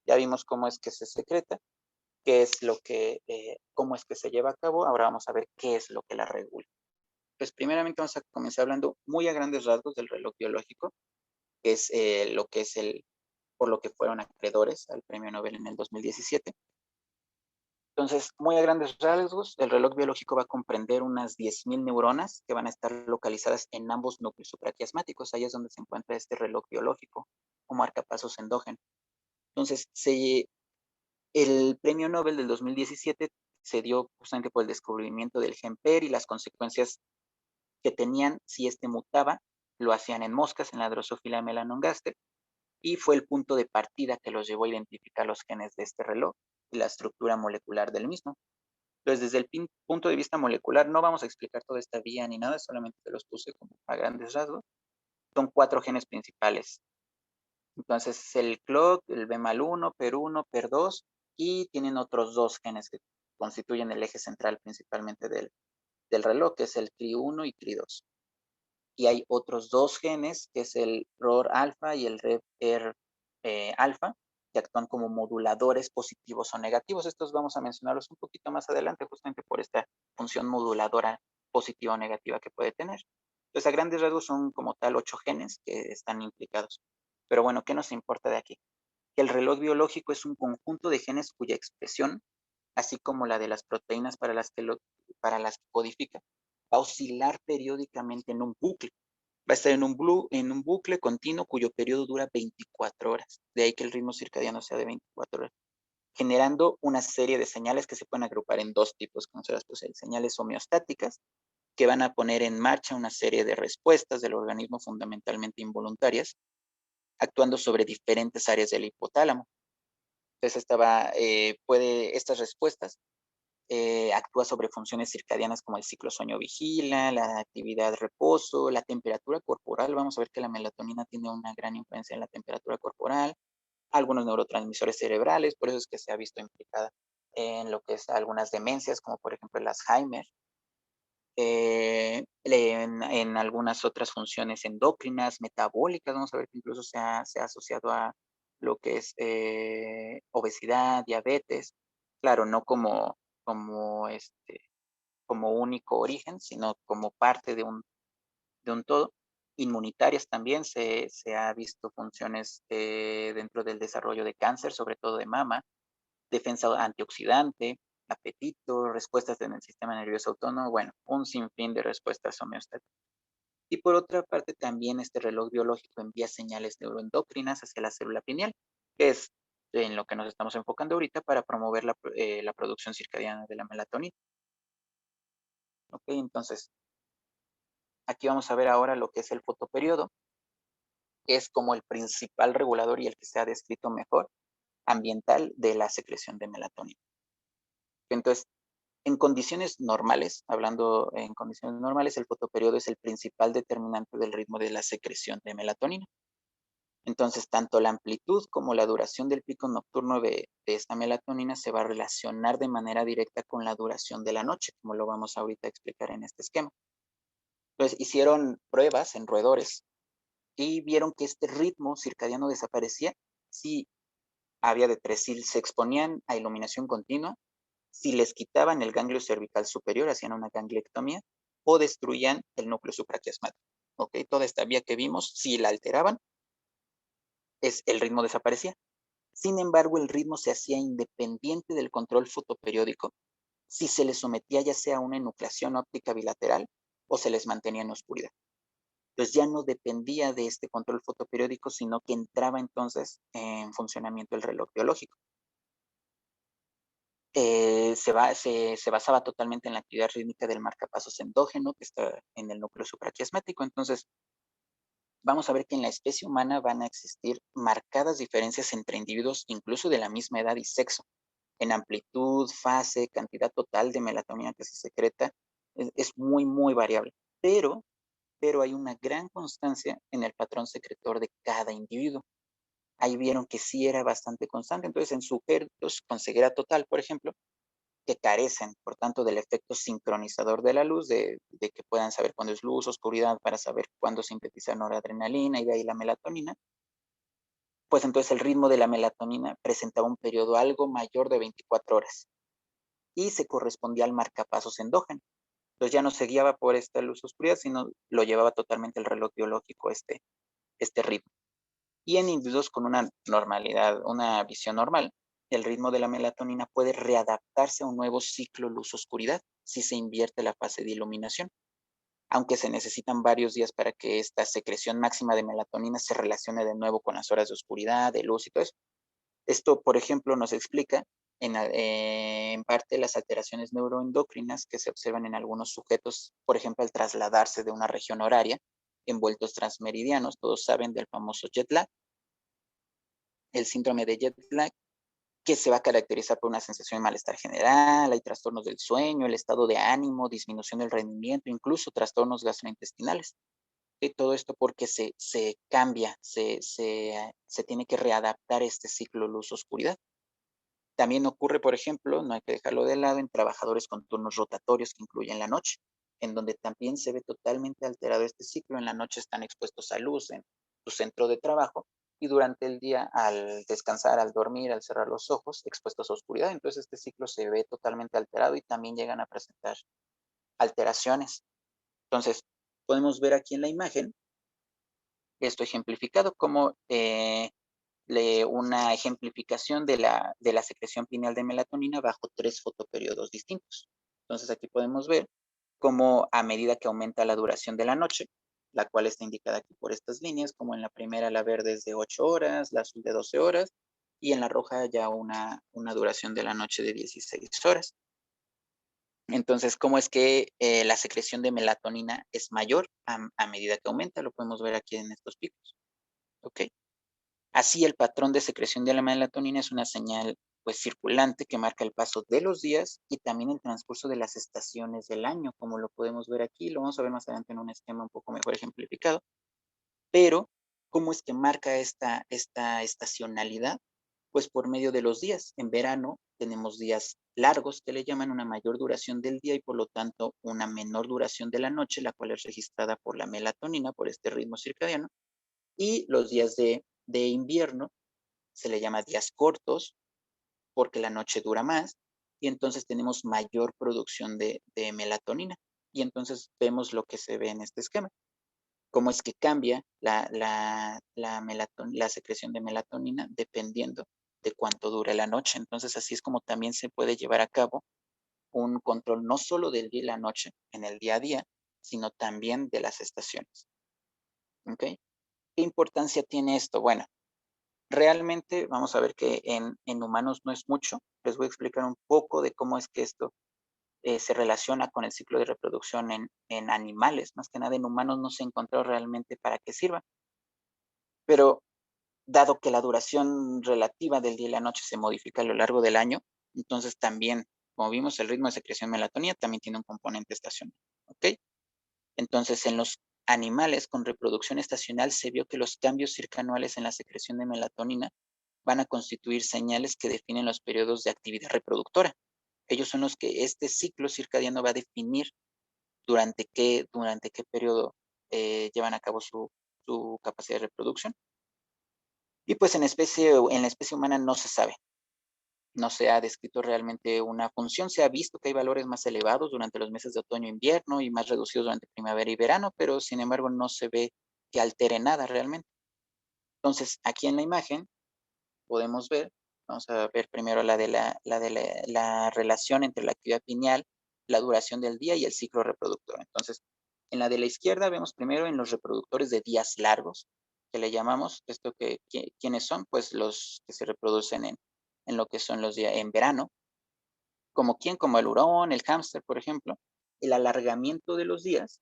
Ya vimos cómo es que se secreta, qué es lo que, cómo es que se lleva a cabo. Ahora vamos a ver qué es lo que la regula. Pues primeramente vamos a comenzar hablando muy a grandes rasgos del reloj biológico, que es lo que es por lo que fueron acreedores al premio Nobel en el 2017. Entonces, muy a grandes rasgos, el reloj biológico va a comprender unas 10.000 neuronas que van a estar localizadas en ambos núcleos supraquiasmáticos. Ahí es donde se encuentra este reloj biológico o marcapasos endógeno. Entonces, el premio Nobel del 2017 se dio justamente por el descubrimiento del gen PER y las consecuencias que tenían si este mutaba. Lo hacían en moscas, en la Drosophila melanogaster, y fue el punto de partida que los llevó a identificar los genes de este reloj y la estructura molecular del mismo. Entonces, desde el punto de vista molecular, no vamos a explicar toda esta vía ni nada, solamente te los puse como a grandes rasgos. Son 4 genes principales. Entonces, es el CLOC, el BMAL1, PER1, PER2, y tienen otros 2 genes que constituyen el eje central principalmente del reloj, que es el CRI1 y CRI2. Y hay otros 2 genes, que es el ROR alfa y el RER alfa, que actúan como moduladores positivos o negativos. Estos vamos a mencionarlos un poquito más adelante, justamente por esta función moduladora positiva o negativa que puede tener. Entonces, a grandes rasgos son como tal 8 genes que están implicados. Pero bueno, ¿qué nos importa de aquí? Que el reloj biológico es un conjunto de genes cuya expresión, así como la de las proteínas para las que codifica, va a oscilar periódicamente en un bucle. Va a estar en un bucle continuo cuyo periodo dura 24 horas. De ahí que el ritmo circadiano sea de 24 horas, generando una serie de señales que se pueden agrupar en 2 tipos conocidas, pues, señales homeostáticas, que van a poner en marcha una serie de respuestas del organismo fundamentalmente involuntarias, actuando sobre diferentes áreas del hipotálamo. Entonces, estas respuestas actúa sobre funciones circadianas como el ciclo sueño-vigila, la actividad reposo, la temperatura corporal. Vamos a ver que la melatonina tiene una gran influencia en la temperatura corporal, algunos neurotransmisores cerebrales, por eso es que se ha visto implicada en lo que es algunas demencias, como por ejemplo el Alzheimer, en algunas otras funciones endocrinas, metabólicas. Vamos a ver que incluso se ha asociado a lo que es obesidad, diabetes, claro, no como, como único origen, sino como parte de un todo. Inmunitarias también se ha visto funciones dentro del desarrollo de cáncer, sobre todo de mama, defensa antioxidante, apetito, respuestas en el sistema nervioso autónomo, bueno, un sinfín de respuestas homeostáticas. Y por otra parte, también este reloj biológico envía señales neuroendocrinas hacia la célula pineal, que es en lo que nos estamos enfocando ahorita para promover la producción circadiana de la melatonina. Ok, entonces, aquí vamos a ver ahora lo que es el fotoperiodo, que es como el principal regulador y el que se ha descrito mejor ambiental de la secreción de melatonina. Entonces, en condiciones normales, hablando en condiciones normales, el fotoperiodo es el principal determinante del ritmo de la secreción de melatonina. Entonces, tanto la amplitud como la duración del pico nocturno de esta melatonina se va a relacionar de manera directa con la duración de la noche, como lo vamos ahorita a explicar en este esquema. Entonces, hicieron pruebas en roedores y vieron que este ritmo circadiano desaparecía si había de 3, si se exponían a iluminación continua, si les quitaban el ganglio cervical superior, hacían una gangliectomía, o destruían el núcleo supraquiasmático. ¿Ok? Toda esta vía que vimos, si la alteraban, el ritmo desaparecía. Sin embargo, el ritmo se hacía independiente del control fotoperiódico si se les sometía ya sea a una enucleación óptica bilateral o se les mantenía en oscuridad. Entonces ya no dependía de este control fotoperiódico, sino que entraba entonces en funcionamiento el reloj biológico. Se basaba totalmente en la actividad rítmica del marcapasos endógeno que está en el núcleo supraquiasmático. Entonces, vamos a ver que en la especie humana van a existir marcadas diferencias entre individuos, incluso de la misma edad y sexo, en amplitud, fase, cantidad total de melatonina que se secreta, es muy, muy variable. Pero hay una gran constancia en el patrón secretor de cada individuo. Ahí vieron que sí era bastante constante. Entonces, en sujetos con ceguera total, por ejemplo, que carecen, por tanto, del efecto sincronizador de la luz, de que puedan saber cuándo es luz, oscuridad, para saber cuándo sintetiza noradrenalina y de ahí la melatonina, pues entonces el ritmo de la melatonina presentaba un periodo algo mayor de 24 horas y se correspondía al marcapasos endógeno. Entonces ya no se guiaba por esta luz oscuridad, sino lo llevaba totalmente el reloj biológico, este ritmo. Y en individuos con una normalidad, una visión normal, el ritmo de la melatonina puede readaptarse a un nuevo ciclo luz-oscuridad si se invierte la fase de iluminación, aunque se necesitan varios días para que esta secreción máxima de melatonina se relacione de nuevo con las horas de oscuridad, de luz y todo eso. Esto, por ejemplo, nos explica en parte las alteraciones neuroendocrinas que se observan en algunos sujetos, por ejemplo, al trasladarse de una región horaria en vueltos transmeridianos. Todos saben del famoso jet lag, el síndrome de jet lag, que se va a caracterizar por una sensación de malestar general, hay trastornos del sueño, el estado de ánimo, disminución del rendimiento, incluso trastornos gastrointestinales. Y todo esto porque se cambia, se tiene que readaptar este ciclo luz-oscuridad. También ocurre, por ejemplo, no hay que dejarlo de lado, en trabajadores con turnos rotatorios que incluyen la noche, en donde también se ve totalmente alterado este ciclo. En la noche están expuestos a luz en su centro de trabajo y durante el día, al descansar, al dormir, al cerrar los ojos, expuestos a oscuridad. Entonces este ciclo se ve totalmente alterado y también llegan a presentar alteraciones. Entonces, podemos ver aquí en la imagen esto ejemplificado como una ejemplificación de la secreción pineal de melatonina bajo 3 fotoperiodos distintos. Entonces aquí podemos ver cómo a medida que aumenta la duración de la noche, la cual está indicada aquí por estas líneas, como en la primera la verde es de 8 horas, la azul de 12 horas, y en la roja ya una duración de la noche de 16 horas. Entonces, ¿cómo es que la secreción de melatonina es mayor a medida que aumenta? Lo podemos ver aquí en estos picos. ¿Ok? Así, el patrón de secreción de la melatonina es una señal pues circulante que marca el paso de los días y también el transcurso de las estaciones del año, como lo podemos ver aquí, lo vamos a ver más adelante en un esquema un poco mejor ejemplificado, pero ¿cómo es que marca esta estacionalidad? Pues por medio de los días. En verano tenemos días largos que le llaman una mayor duración del día y por lo tanto una menor duración de la noche, la cual es registrada por la melatonina, por este ritmo circadiano, y los días de invierno se le llama días cortos porque la noche dura más y entonces tenemos mayor producción de melatonina. Y entonces vemos lo que se ve en este esquema, cómo es que cambia la secreción de melatonina dependiendo de cuánto dure la noche. Entonces así es como también se puede llevar a cabo un control no solo del día y la noche en el día a día, sino también de las estaciones. ¿Ok? ¿Qué importancia tiene esto? Bueno, realmente vamos a ver que en humanos no es mucho. Les voy a explicar un poco de cómo es que esto se relaciona con el ciclo de reproducción en animales. Más que nada en humanos no se encontró realmente para qué sirva. Pero dado que la duración relativa del día y la noche se modifica a lo largo del año, entonces también, como vimos, el ritmo de secreción de melatonina también tiene un componente estacional. ¿Ok? Entonces, en los animales con reproducción estacional se vio que los cambios circanuales en la secreción de melatonina van a constituir señales que definen los periodos de actividad reproductora. Ellos son los que este ciclo circadiano va a definir durante qué periodo llevan a cabo su capacidad de reproducción. Y pues en la especie humana no se sabe, no se ha descrito realmente una función. Se ha visto que hay valores más elevados durante los meses de otoño e invierno y más reducidos durante primavera y verano, pero sin embargo no se ve que altere nada realmente. Entonces, aquí en la imagen podemos ver, vamos a ver primero la relación entre la actividad pineal, la duración del día y el ciclo reproductor. Entonces, en la de la izquierda vemos primero en los reproductores de días largos, que le llamamos, ¿quiénes son? Pues los que se reproducen en lo que son los días en verano, como quién, como el hurón, el hámster, por ejemplo. El alargamiento de los días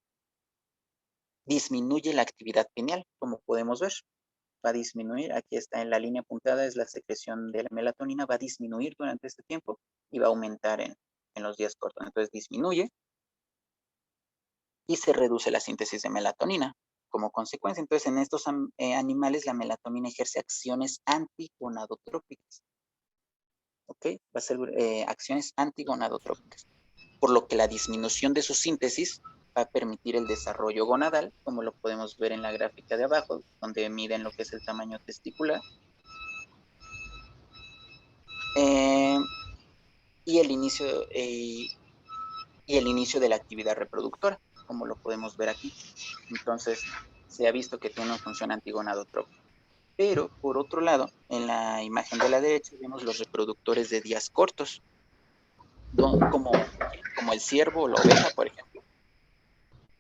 disminuye la actividad pineal, como podemos ver. Va a disminuir, aquí está en la línea apuntada, es la secreción de la melatonina, va a disminuir durante este tiempo y va a aumentar en los días cortos. Entonces disminuye y se reduce la síntesis de melatonina como consecuencia. Entonces en estos animales la melatonina ejerce acciones antigonadotrópicas. ¿Ok? Va a ser acciones antigonadotrópicas, por lo que la disminución de su síntesis va a permitir el desarrollo gonadal, como lo podemos ver en la gráfica de abajo, donde miden lo que es el tamaño testicular. Y el inicio de la actividad reproductora, como lo podemos ver aquí. Entonces, se ha visto que tiene una función antigonadotrópica. Pero, por otro lado, en la imagen de la derecha vemos los reproductores de días cortos, como el ciervo o la oveja, por ejemplo,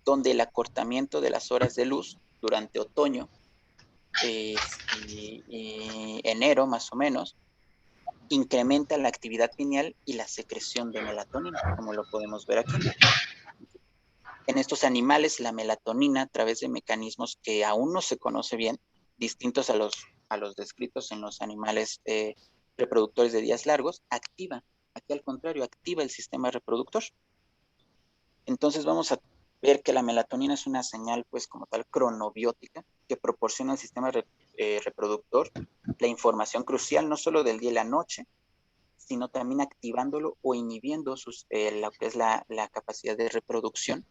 donde el acortamiento de las horas de luz durante otoño y enero, más o menos, incrementa la actividad pineal y la secreción de melatonina, como lo podemos ver aquí. En estos animales, la melatonina, a través de mecanismos que aún no se conoce bien, distintos a los descritos en los animales reproductores de días largos, activa, aquí al contrario, activa el sistema reproductor. Entonces vamos a ver que la melatonina es una señal, pues como tal, cronobiótica, que proporciona al sistema reproductor la información crucial no solo del día y la noche, sino también activándolo o inhibiendo lo que es la capacidad de reproducción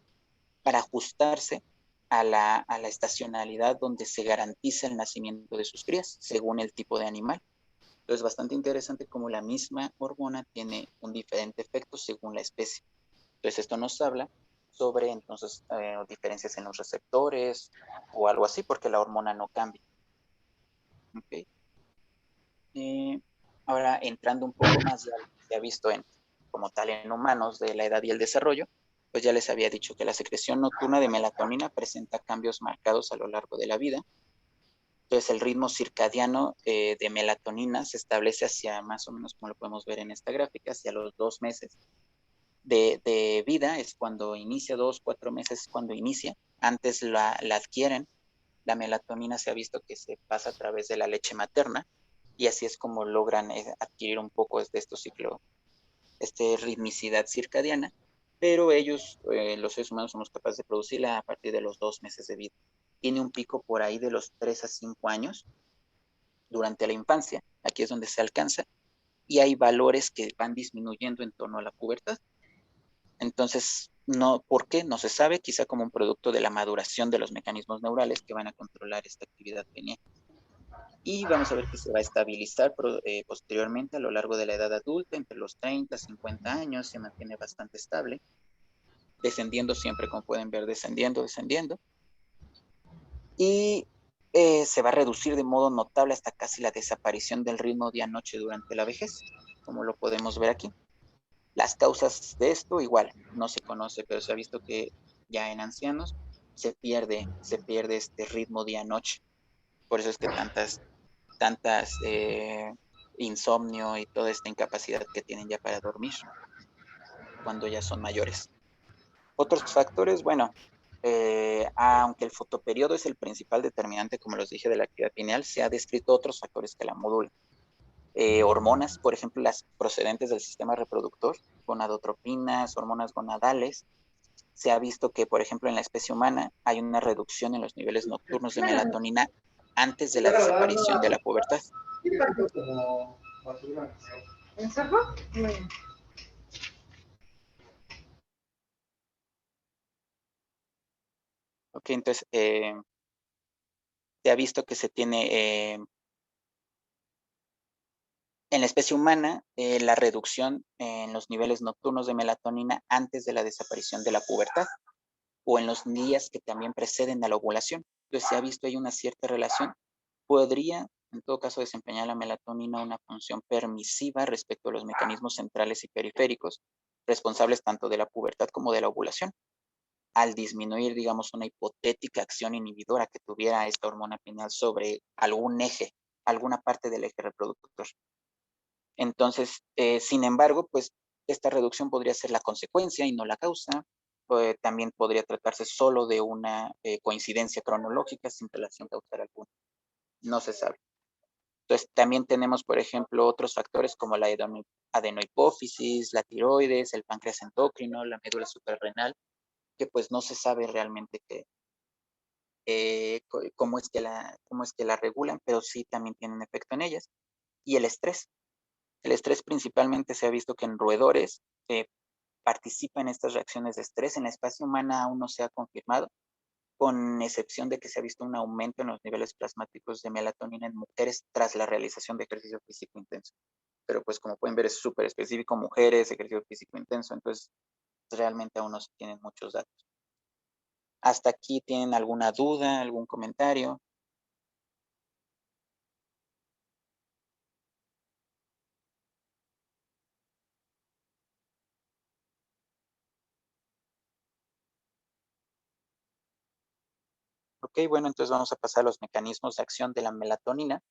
para ajustarse a la estacionalidad donde se garantiza el nacimiento de sus crías, según el tipo de animal. Entonces, bastante interesante cómo la misma hormona tiene un diferente efecto según la especie. Entonces, esto nos habla sobre, entonces, diferencias en los receptores o algo así, porque la hormona no cambia. ¿Okay? Ahora, entrando un poco más, ya se ha visto como tal en humanos de la edad y el desarrollo, pues ya les había dicho que la secreción nocturna de melatonina presenta cambios marcados a lo largo de la vida. Entonces el ritmo circadiano de melatonina se establece hacia más o menos, como lo podemos ver en esta gráfica, hacia los 2 meses de vida, es cuando inicia, 2, 4 meses es cuando inicia. Antes la adquieren. La melatonina se ha visto que se pasa a través de la leche materna y así es como logran adquirir un poco de estos ciclos, ritmicidad circadiana, pero ellos, los seres humanos, somos capaces de producirla a partir de los 2 meses de vida. Tiene un pico por ahí de los 3 a 5 años durante la infancia, aquí es donde se alcanza, y hay valores que van disminuyendo en torno a la pubertad. Entonces, no, ¿por qué? No se sabe, quizá como un producto de la maduración de los mecanismos neurales que van a controlar esta actividad pineal. Y vamos a ver que se va a estabilizar posteriormente a lo largo de la edad adulta, entre los 30, 50 años, se mantiene bastante estable, descendiendo siempre, como pueden ver, descendiendo. Y se va a reducir de modo notable hasta casi la desaparición del ritmo día-noche durante la vejez, como lo podemos ver aquí. Las causas de esto, igual, no se conoce, pero se ha visto que ya en ancianos se pierde este ritmo día-noche. Por eso es que tantas insomnio y toda esta incapacidad que tienen ya para dormir cuando ya son mayores. Otros factores, bueno, aunque el fotoperiodo es el principal determinante, como los dije, de la actividad pineal, se ha descrito otros factores que la modulan. Hormonas, por ejemplo, las procedentes del sistema reproductor, gonadotropinas, hormonas gonadales. Se ha visto que, por ejemplo, en la especie humana hay una reducción en los niveles nocturnos de melatonina antes de la desaparición de la pubertad. Ok, entonces se ha visto que se tiene en la especie humana la reducción en los niveles nocturnos de melatonina antes de la desaparición de la pubertad o en los días que también preceden a la ovulación. Entonces se ha visto ahí una cierta relación. Podría, en todo caso, desempeñar la melatonina una función permisiva respecto a los mecanismos centrales y periféricos, responsables tanto de la pubertad como de la ovulación, al disminuir, digamos, una hipotética acción inhibidora que tuviera esta hormona pineal sobre algún eje, alguna parte del eje reproductor. Entonces, sin embargo, pues esta reducción podría ser la consecuencia y no la causa. también podría tratarse solo de una coincidencia cronológica sin relación causal alguna. No se sabe. Entonces, también tenemos, por ejemplo, otros factores como la adenohipófisis, la tiroides, el páncreas endocrino, la médula suprarrenal, que pues no se sabe realmente cómo es que la regulan, pero sí también tienen efecto en ellas. Y el estrés. El estrés principalmente se ha visto que en roedores participa en estas reacciones de estrés. En la especie humana aún no se ha confirmado, con excepción de que se ha visto un aumento en los niveles plasmáticos de melatonina en mujeres tras la realización de ejercicio físico intenso. Pero pues como pueden ver es súper específico, mujeres, ejercicio físico intenso, entonces realmente aún no se tienen muchos datos. ¿Hasta aquí tienen alguna duda, algún comentario? Ok, bueno, entonces vamos a pasar a los mecanismos de acción de la melatonina.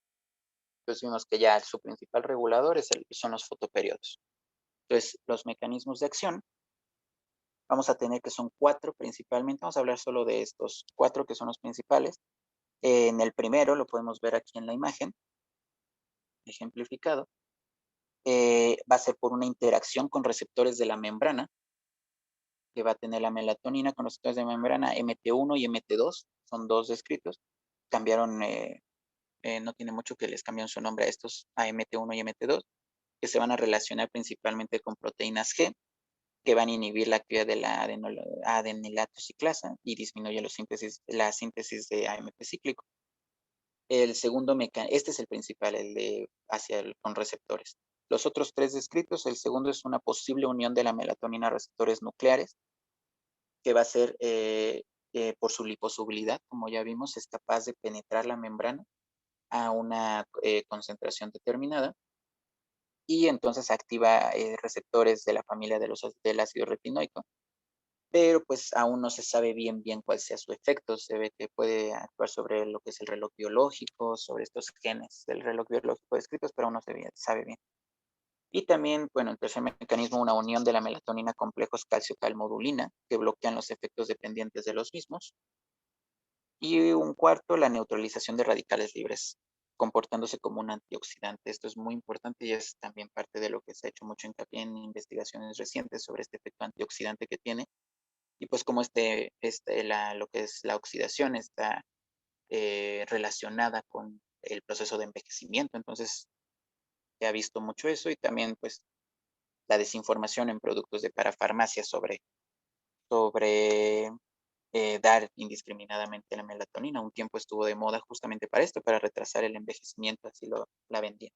Entonces vimos que ya su principal regulador son los fotoperiodos. Entonces, los mecanismos de acción, vamos a tener que son 4 principalmente. Vamos a hablar solo de estos 4 que son los principales. En el primero, lo podemos ver aquí en la imagen, ejemplificado, va a ser por una interacción con receptores de la membrana, que va a tener la melatonina con receptores de membrana MT1 y MT2, son 2 descritos. Cambiaron, no tiene mucho que les cambiaron su nombre a estos, a MT1 y MT2, que se van a relacionar principalmente con proteínas G, que van a inhibir la actividad de la adenilato ciclasa y disminuye la síntesis de AMP cíclico. El segundo este es el principal, el de con receptores. Los otros 3 descritos, el segundo es una posible unión de la melatonina a receptores nucleares, que va a ser por su liposolubilidad, como ya vimos, es capaz de penetrar la membrana a una concentración determinada y entonces activa receptores de la familia del ácido retinoico, pero pues aún no se sabe bien cuál sea su efecto. Se ve que puede actuar sobre lo que es el reloj biológico, sobre estos genes del reloj biológico descritos, pero aún no se sabe bien. Y también, bueno, el tercer mecanismo, una unión de la melatonina a complejos calcio-calmodulina que bloquean los efectos dependientes de los mismos. Y un cuarto, la neutralización de radicales libres, comportándose como un antioxidante. Esto es muy importante y es también parte de lo que se ha hecho mucho hincapié en investigaciones recientes sobre este efecto antioxidante que tiene. Y pues como lo que es la oxidación está relacionada con el proceso de envejecimiento. Entonces se ha visto mucho eso y también pues la desinformación en productos de parafarmacia sobre dar indiscriminadamente la melatonina. Un tiempo estuvo de moda justamente para esto, para retrasar el envejecimiento, así la vendían.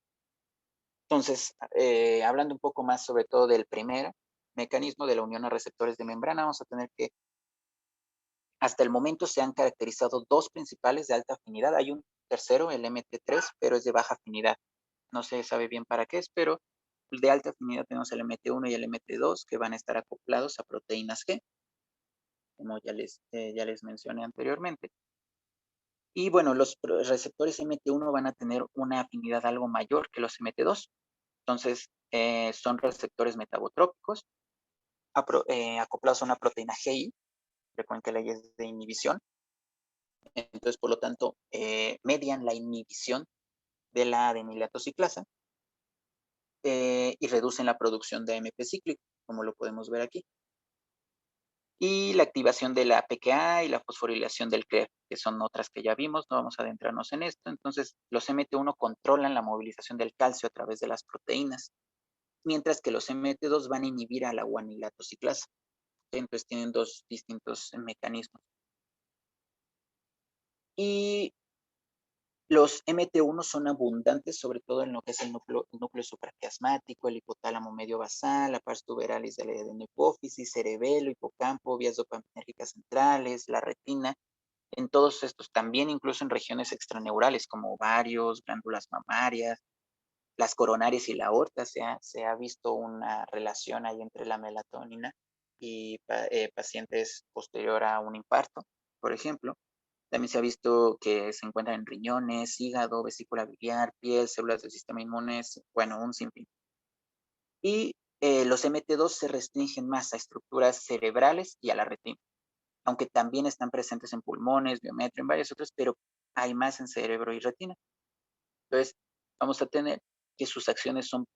Entonces, hablando un poco más sobre todo del primer mecanismo de la unión a receptores de membrana, vamos a tener que hasta el momento se han caracterizado 2 principales de alta afinidad. Hay un tercero, el MT3, pero es de baja afinidad. No se sabe bien para qué es, pero de alta afinidad tenemos el MT1 y el MT2 que van a estar acoplados a proteínas G, como ya les mencioné anteriormente. Y bueno, los receptores MT1 van a tener una afinidad algo mayor que los MT2. Entonces, son receptores metabotrópicos acoplados a una proteína GI, recuerden que leyes de inhibición. Entonces, por lo tanto, median la inhibición de la adenilato ciclasa y reducen la producción de AMP cíclico, como lo podemos ver aquí. Y la activación de la PKA y la fosforilación del CREF, que son otras que ya vimos, no vamos a adentrarnos en esto. Entonces, los MT1 controlan la movilización del calcio a través de las proteínas, mientras que los MT2 van a inhibir a la guanilato ciclasa. Entonces, tienen 2 distintos mecanismos. Y los MT1 son abundantes, sobre todo en lo que es el núcleo supraquiasmático, el hipotálamo medio basal, la pars tuberalis de la adenohipófisis, cerebelo, hipocampo, vías dopaminérgicas centrales, la retina. En todos estos, también incluso en regiones extraneurales como ovarios, glándulas mamarias, las coronarias y la aorta, se ha visto una relación ahí entre la melatonina y pacientes posterior a un infarto, por ejemplo. También se ha visto que se encuentran en riñones, hígado, vesícula biliar, piel, células del sistema inmune, bueno, un sinfín. Y Los MT2 se restringen más a estructuras cerebrales y a la retina, aunque también están presentes en pulmones, biometría, en varias otras, pero hay más en cerebro y retina. Entonces, vamos a tener que sus acciones son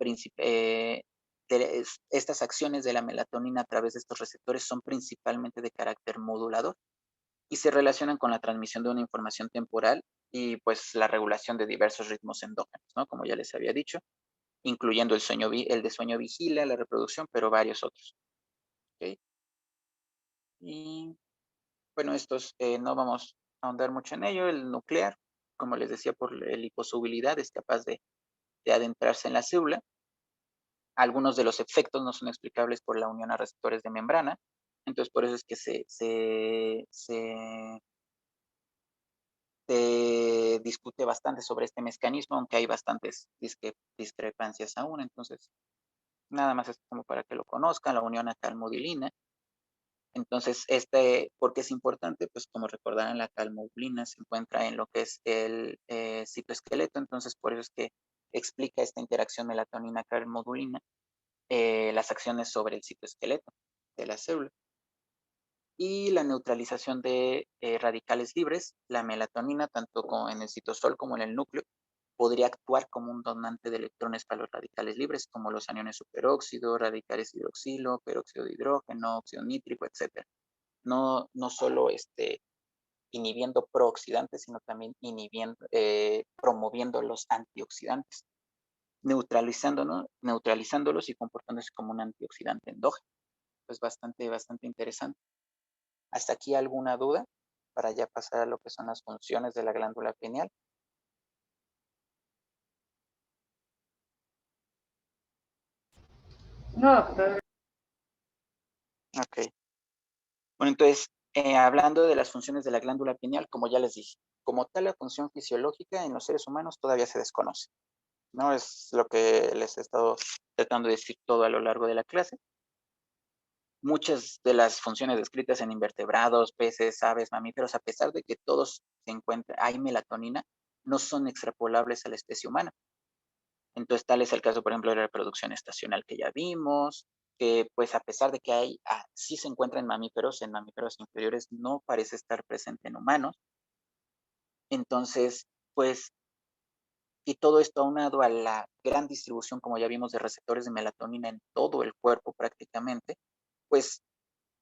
estas acciones de la melatonina a través de estos receptores son principalmente de carácter modulador y se relacionan con la transmisión de una información temporal y pues la regulación de diversos ritmos endógenos, ¿no? Como ya les había dicho, incluyendo el de sueño vigila, la reproducción, pero varios otros. ¿Okay? Y bueno, estos no vamos a ahondar mucho en ello. El nuclear, como les decía, por la liposolubilidad es capaz de adentrarse en la célula. Algunos de los efectos no son explicables por la unión a receptores de membrana. Entonces, por eso es que se discute bastante sobre este mecanismo, aunque hay bastantes discrepancias aún. Entonces, nada más es como para que lo conozcan, la unión a calmodulina. Entonces, ¿por qué es importante? Pues como recordarán, la calmodulina se encuentra en lo que es el citoesqueleto. Entonces, por eso es que explica esta interacción melatonina-calmodulina, las acciones sobre el citoesqueleto de la célula. Y la neutralización de radicales libres, la melatonina, tanto en el citosol como en el núcleo, podría actuar como un donante de electrones para los radicales libres, como los aniones superóxido, radicales hidroxilo, peróxido de hidrógeno, óxido nítrico, etc. No solo inhibiendo prooxidantes, sino también promoviendo los antioxidantes, neutralizándolos y comportándose como un antioxidante endógeno. Pues bastante, bastante interesante. ¿Hasta aquí alguna duda? Para ya pasar a lo que son las funciones de la glándula pineal. No, Ok. Bueno, entonces, hablando de las funciones de la glándula pineal, como ya les dije, como tal, la función fisiológica en los seres humanos todavía se desconoce, ¿no? Es lo que les he estado tratando de decir todo a lo largo de la clase. Muchas de las funciones descritas en invertebrados, peces, aves, mamíferos, a pesar de que todos hay melatonina, no son extrapolables a la especie humana. Entonces, tal es el caso, por ejemplo, de la reproducción estacional que ya vimos, que pues a pesar de que sí se encuentra en mamíferos inferiores no parece estar presente en humanos. Entonces, pues, y todo esto aunado a la gran distribución, como ya vimos, de receptores de melatonina en todo el cuerpo prácticamente, pues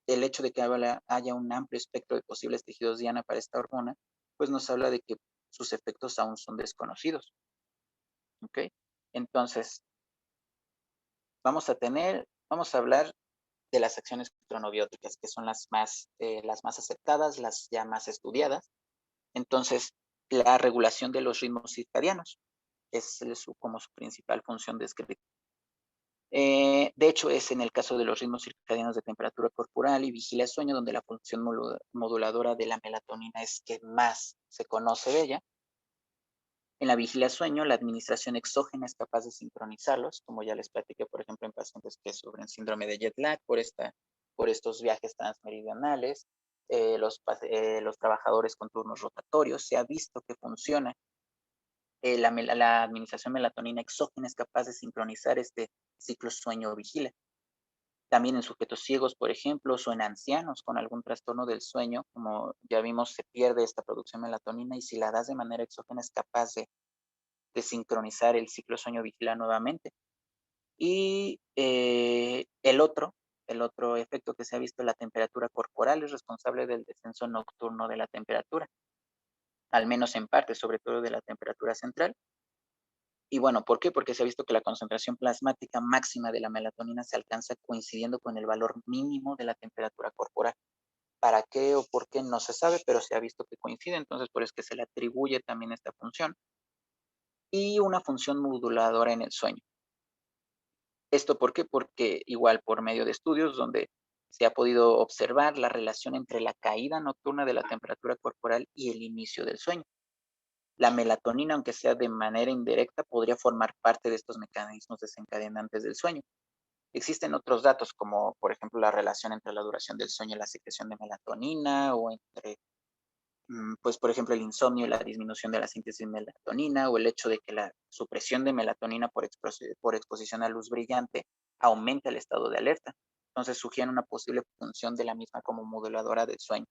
el hecho de que haya un amplio espectro de posibles tejidos diana para esta hormona, pues nos habla de que sus efectos aún son desconocidos. ¿Ok? Entonces, vamos a hablar de las acciones cronobióticas, que son las más aceptadas, las ya más estudiadas. Entonces, la regulación de los ritmos circadianos es como su principal función descrita. De hecho, es en el caso de los ritmos circadianos de temperatura corporal y vigilia sueño, donde la función moduladora de la melatonina es que más se conoce de ella. En la vigilia sueño, la administración exógena es capaz de sincronizarlos, como ya les platiqué, por ejemplo, en pacientes que sufren síndrome de jet lag por estos viajes transmeridionales, los trabajadores con turnos rotatorios. Se ha visto que funciona. La administración melatonina exógena es capaz de sincronizar este ciclo sueño-vigila. También en sujetos ciegos, por ejemplo, o en ancianos con algún trastorno del sueño, como ya vimos, se pierde esta producción melatonina y si la das de manera exógena es capaz de sincronizar el ciclo sueño-vigila nuevamente. Y el otro efecto que se ha visto, la temperatura corporal, es responsable del descenso nocturno de la temperatura, al menos en parte, sobre todo de la temperatura central. Y bueno, ¿por qué? Porque se ha visto que la concentración plasmática máxima de la melatonina se alcanza coincidiendo con el valor mínimo de la temperatura corporal. ¿Para qué o por qué? No se sabe, pero se ha visto que coincide, entonces por eso es que se le atribuye también esta función. Y una función moduladora en el sueño. ¿Esto por qué? Porque igual por medio de estudios donde se ha podido observar la relación entre la caída nocturna de la temperatura corporal y el inicio del sueño. La melatonina, aunque sea de manera indirecta, podría formar parte de estos mecanismos desencadenantes del sueño. Existen otros datos, como por ejemplo la relación entre la duración del sueño y la secreción de melatonina, o entre, pues por ejemplo, el insomnio y la disminución de la síntesis de melatonina, o el hecho de que la supresión de melatonina por exposición a luz brillante aumenta el estado de alerta. Entonces sugieren una posible función de la misma como moduladora del sueño.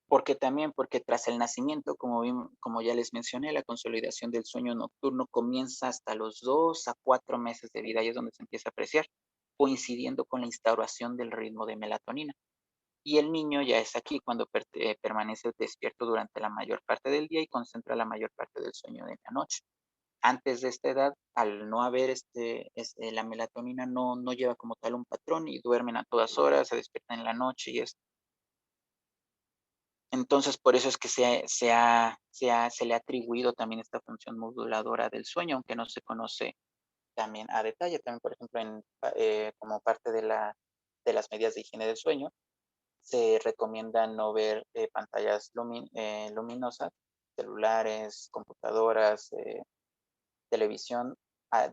Porque también, porque tras el nacimiento, como ya les mencioné, la consolidación del sueño nocturno comienza hasta los 2 a 4 meses de vida, y es donde se empieza a apreciar, coincidiendo con la instauración del ritmo de melatonina. Y el niño ya es aquí cuando permanece despierto durante la mayor parte del día y concentra la mayor parte del sueño de la noche. Antes de esta edad, al no haber la melatonina no lleva como tal un patrón y duermen a todas horas, se despiertan en la noche y es. Entonces, por eso es que se le ha atribuido también esta función moduladora del sueño, aunque no se conoce también a detalle. También, por ejemplo, como parte de las medidas de higiene del sueño, se recomienda no ver pantallas luminosas, celulares, computadoras, televisión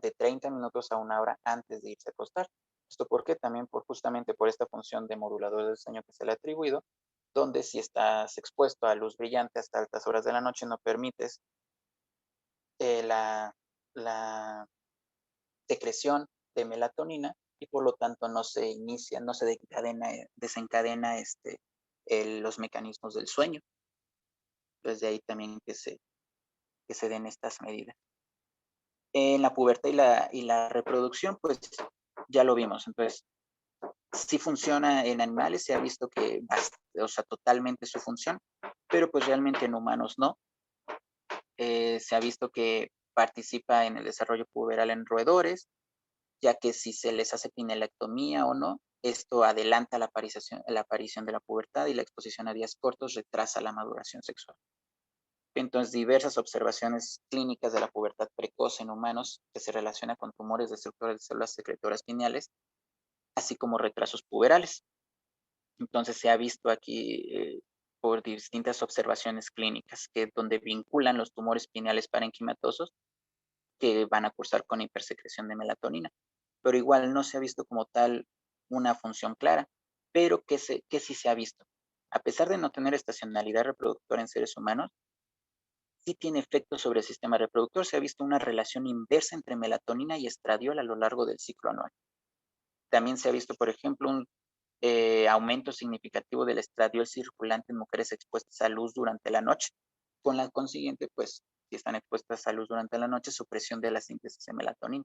de 30 minutos a 1 hora antes de irse a acostar. ¿Esto por qué? También justamente por esta función de modulador del sueño que se le ha atribuido, donde si estás expuesto a luz brillante hasta altas horas de la noche, no permites la, la secreción de melatonina y por lo tanto no se inicia, no se desencadena los mecanismos del sueño. Entonces de ahí también que se den estas medidas. En la pubertad y la reproducción, pues ya lo vimos. Entonces, sí funciona en animales, se ha visto que o sea, totalmente su función, pero pues realmente en humanos no. Se ha visto que participa en el desarrollo puberal en roedores, ya que si se les hace pinelectomía o no, esto adelanta la aparición de la pubertad y la exposición a días cortos retrasa la maduración sexual. Entonces, diversas observaciones clínicas de la pubertad precoz en humanos que se relaciona con tumores destructores de células secretoras pineales, así como retrasos puberales. Entonces, se ha visto aquí por distintas observaciones clínicas donde vinculan los tumores pineales parenquimatosos que van a cursar con hipersecreción de melatonina. Pero igual no se ha visto como tal una función clara, pero que sí se ha visto. A pesar de no tener estacionalidad reproductora en seres humanos, sí tiene efectos sobre el sistema reproductor. Se ha visto una relación inversa entre melatonina y estradiol a lo largo del ciclo anual. También se ha visto, por ejemplo, un aumento significativo del estradiol circulante en mujeres expuestas a luz durante la noche, con la consiguiente, pues, si están expuestas a luz durante la noche, supresión de la síntesis de melatonina.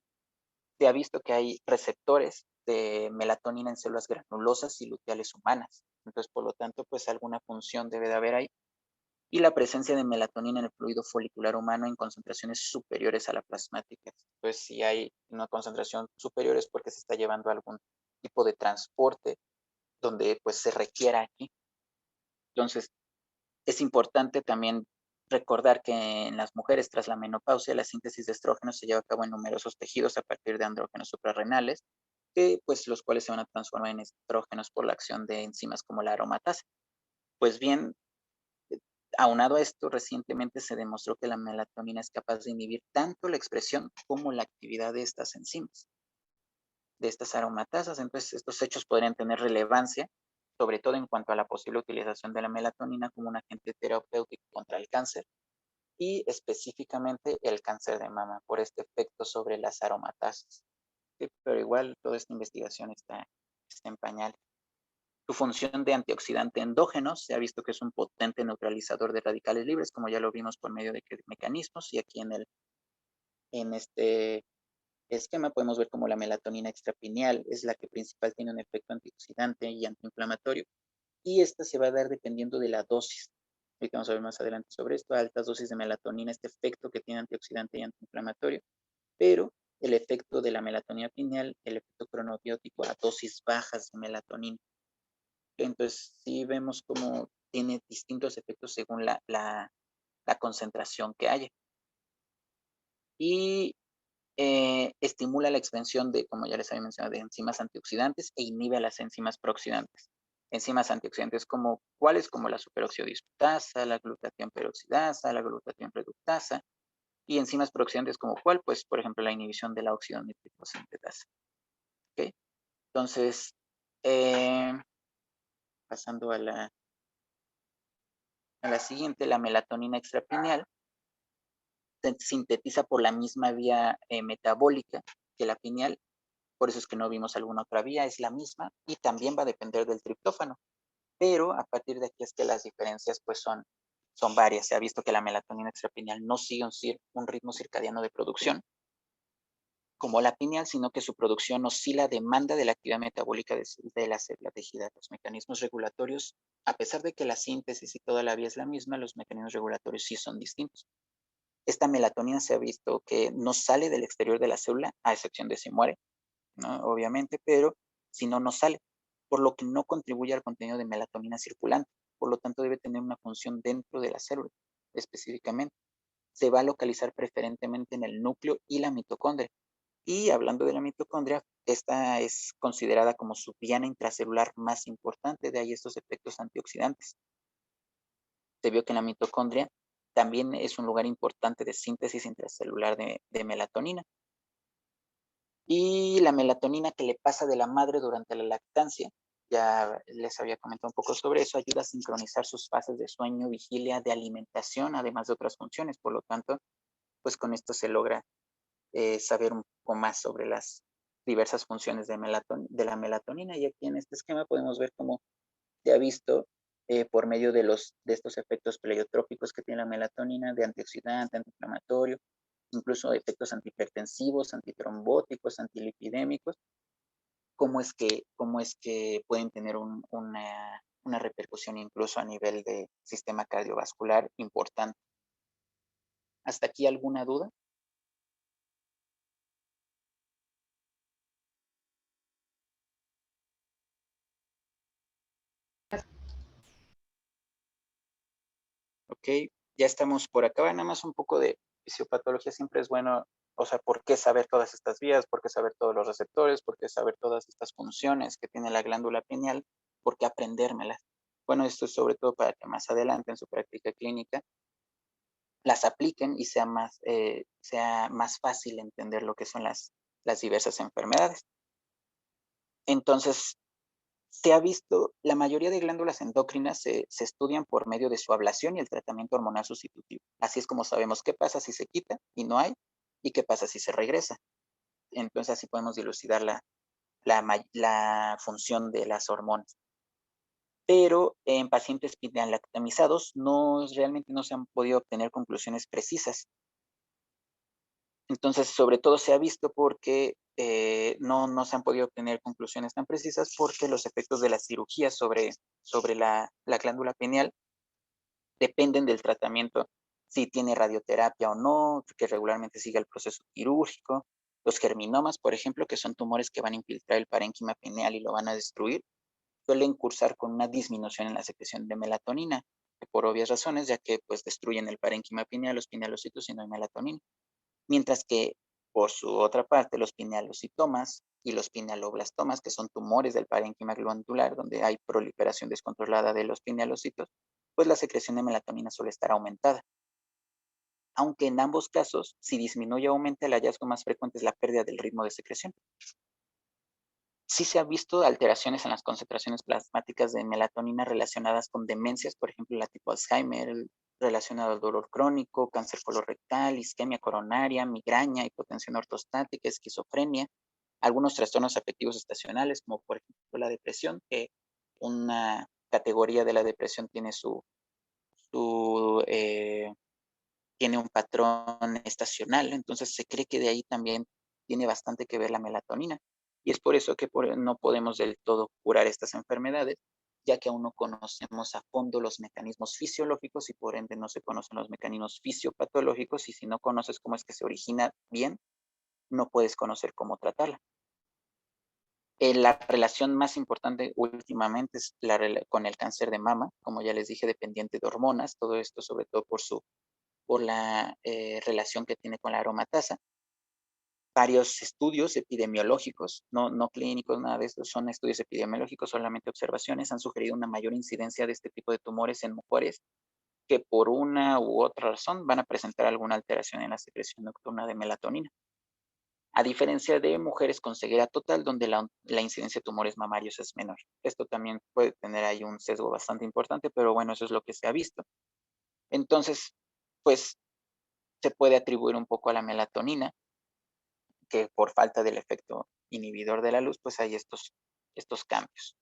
Se ha visto que hay receptores de melatonina en células granulosas y luteales humanas. Entonces, por lo tanto, pues alguna función debe de haber ahí. Y la presencia de melatonina en el fluido folicular humano en concentraciones superiores a la plasmática. Entonces, si hay una concentración superior es porque se está llevando algún tipo de transporte donde pues se requiera aquí. Entonces, es importante también recordar que en las mujeres tras la menopausia la síntesis de estrógenos se lleva a cabo en numerosos tejidos a partir de andrógenos suprarrenales, pues los cuales se van a transformar en estrógenos por la acción de enzimas como la aromatasa. Pues bien, aunado a esto, recientemente se demostró que la melatonina es capaz de inhibir tanto la expresión como la actividad de estas enzimas, de estas aromatasas. Entonces, estos hechos podrían tener relevancia, sobre todo en cuanto a la posible utilización de la melatonina como un agente terapéutico contra el cáncer y específicamente el cáncer de mama por este efecto sobre las aromatasas. Sí, pero igual toda esta investigación está en pañal. Su función de antioxidante endógeno se ha visto que es un potente neutralizador de radicales libres, como ya lo vimos por medio de mecanismos, y aquí en este esquema podemos ver como la melatonina extrapineal es la que principal tiene un efecto antioxidante y antiinflamatorio, y esta se va a dar dependiendo de la dosis. Ahorita vamos a ver más adelante sobre esto, altas dosis de melatonina, este efecto que tiene antioxidante y antiinflamatorio, pero el efecto de la melatonina pineal, el efecto cronobiótico a dosis bajas de melatonina. Entonces, sí vemos cómo tiene distintos efectos según la concentración que haya. Y estimula la expansión de, como ya les había mencionado, de enzimas antioxidantes e inhibe a las enzimas prooxidantes. Enzimas antioxidantes como cuáles, como la superóxido dismutasa, la glutatión peroxidasa, la glutatión reductasa, y enzimas prooxidantes como cuál, pues por ejemplo la inhibición de la óxido nítrico sintetasa. ¿Okay? Entonces, pasando a la siguiente, la melatonina extrapineal se sintetiza por la misma vía metabólica que la pineal por eso es que no vimos alguna otra vía, es la misma y también va a depender del triptófano. Pero a partir de aquí es que las diferencias pues son varias. Se ha visto que la melatonina extrapineal no sigue un ritmo circadiano de producción como la pineal, sino que su producción oscila a demanda de la actividad metabólica de la célula tejida. Los mecanismos regulatorios, a pesar de que la síntesis y toda la vía es la misma, los mecanismos regulatorios sí son distintos. Esta melatonina se ha visto que no sale del exterior de la célula, a excepción de si muere, ¿no? Obviamente, pero si no, no sale, por lo que no contribuye al contenido de melatonina circulante. Por lo tanto, debe tener una función dentro de la célula, específicamente. Se va a localizar preferentemente en el núcleo y la mitocondria. Y hablando de la mitocondria, esta es considerada como su diana intracelular más importante, de ahí estos efectos antioxidantes. Se vio que en la mitocondria también es un lugar importante de síntesis intracelular de melatonina. Y la melatonina que le pasa de la madre durante la lactancia, ya les había comentado un poco sobre eso, ayuda a sincronizar sus fases de sueño, vigilia, de alimentación, además de otras funciones. Por lo tanto, pues con esto se logra saber un poco más sobre las diversas funciones de la melatonina. Y aquí en este esquema podemos ver cómo se ha visto por medio de estos efectos pleiotrópicos que tiene la melatonina, de antioxidante, antiinflamatorio, incluso efectos antihipertensivos, antitrombóticos, antilipidémicos, cómo es que pueden tener una repercusión incluso a nivel de sistema cardiovascular importante. ¿Hasta aquí alguna duda? Ok, ya estamos por acá. Nada más un poco de fisiopatología. Siempre es bueno, o sea, ¿por qué saber todas estas vías? ¿Por qué saber todos los receptores? ¿Por qué saber todas estas funciones que tiene la glándula pineal? ¿Por qué aprendérmelas? Bueno, esto es sobre todo para que más adelante en su práctica clínica las apliquen y sea más fácil entender lo que son las diversas enfermedades. Entonces, se ha visto, la mayoría de glándulas endocrinas se estudian por medio de su ablación y el tratamiento hormonal sustitutivo. Así es como sabemos qué pasa si se quita y no hay, y qué pasa si se regresa. Entonces así podemos dilucidar la función de las hormonas. Pero en pacientes lactamizados realmente no se han podido obtener conclusiones precisas. Entonces, sobre todo se ha visto porque no se han podido obtener conclusiones tan precisas porque los efectos de la cirugía sobre la glándula pineal dependen del tratamiento, si tiene radioterapia o no, que regularmente siga el proceso quirúrgico. Los germinomas, por ejemplo, que son tumores que van a infiltrar el parénquima pineal y lo van a destruir, suelen cursar con una disminución en la secreción de melatonina, por obvias razones, ya que pues destruyen el parénquima pineal, los pinealocitos y no hay melatonina. Mientras que, por su otra parte, los pinealocitomas y los pinealoblastomas, que son tumores del parénquima glandular, donde hay proliferación descontrolada de los pinealocitos, pues la secreción de melatonina suele estar aumentada. Aunque en ambos casos, si disminuye o aumenta, el hallazgo más frecuente es la pérdida del ritmo de secreción. Sí se ha visto alteraciones en las concentraciones plasmáticas de melatonina relacionadas con demencias, por ejemplo, la tipo Alzheimer, relacionado al dolor crónico, cáncer colorectal, isquemia coronaria, migraña, hipotensión ortostática, esquizofrenia, algunos trastornos afectivos estacionales, como por ejemplo la depresión, que una categoría de la depresión su tiene un patrón estacional, entonces se cree que de ahí también tiene bastante que ver la melatonina. Y es por eso que no podemos del todo curar estas enfermedades, ya que aún no conocemos a fondo los mecanismos fisiológicos y por ende no se conocen los mecanismos fisiopatológicos y si no conoces cómo es que se origina bien, no puedes conocer cómo tratarla. La relación más importante últimamente es con el cáncer de mama, como ya les dije, dependiente de hormonas, todo esto sobre todo por la relación que tiene con la aromatasa. Varios estudios epidemiológicos, no clínicos, nada de esto, son estudios epidemiológicos, solamente observaciones, han sugerido una mayor incidencia de este tipo de tumores en mujeres que por una u otra razón van a presentar alguna alteración en la secreción nocturna de melatonina. A diferencia de mujeres con ceguera total, donde la incidencia de tumores mamarios es menor. Esto también puede tener ahí un sesgo bastante importante, pero bueno, eso es lo que se ha visto. Entonces, pues se puede atribuir un poco a la melatonina, que por falta del efecto inhibidor de la luz, pues hay estos cambios.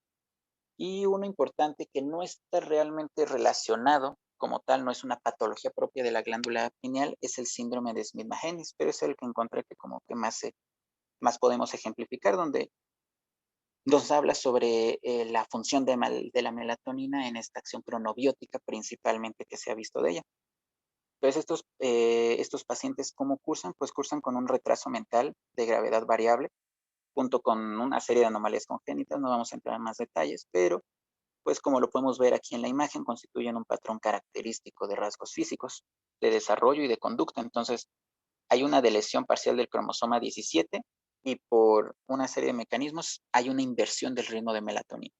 Y uno importante que no está realmente relacionado como tal, no es una patología propia de la glándula pineal, es el síndrome de Smith-Magenis, pero es el que encontré que como que más podemos ejemplificar, donde nos habla sobre la función de la melatonina en esta acción cronobiótica principalmente que se ha visto de ella. Entonces, estos pacientes, ¿cómo cursan? Pues cursan con un retraso mental de gravedad variable, junto con una serie de anomalías congénitas, no vamos a entrar en más detalles, pero pues como lo podemos ver aquí en la imagen, constituyen un patrón característico de rasgos físicos, de desarrollo y de conducta. Entonces, hay una deleción parcial del cromosoma 17 y por una serie de mecanismos hay una inversión del ritmo de melatonina.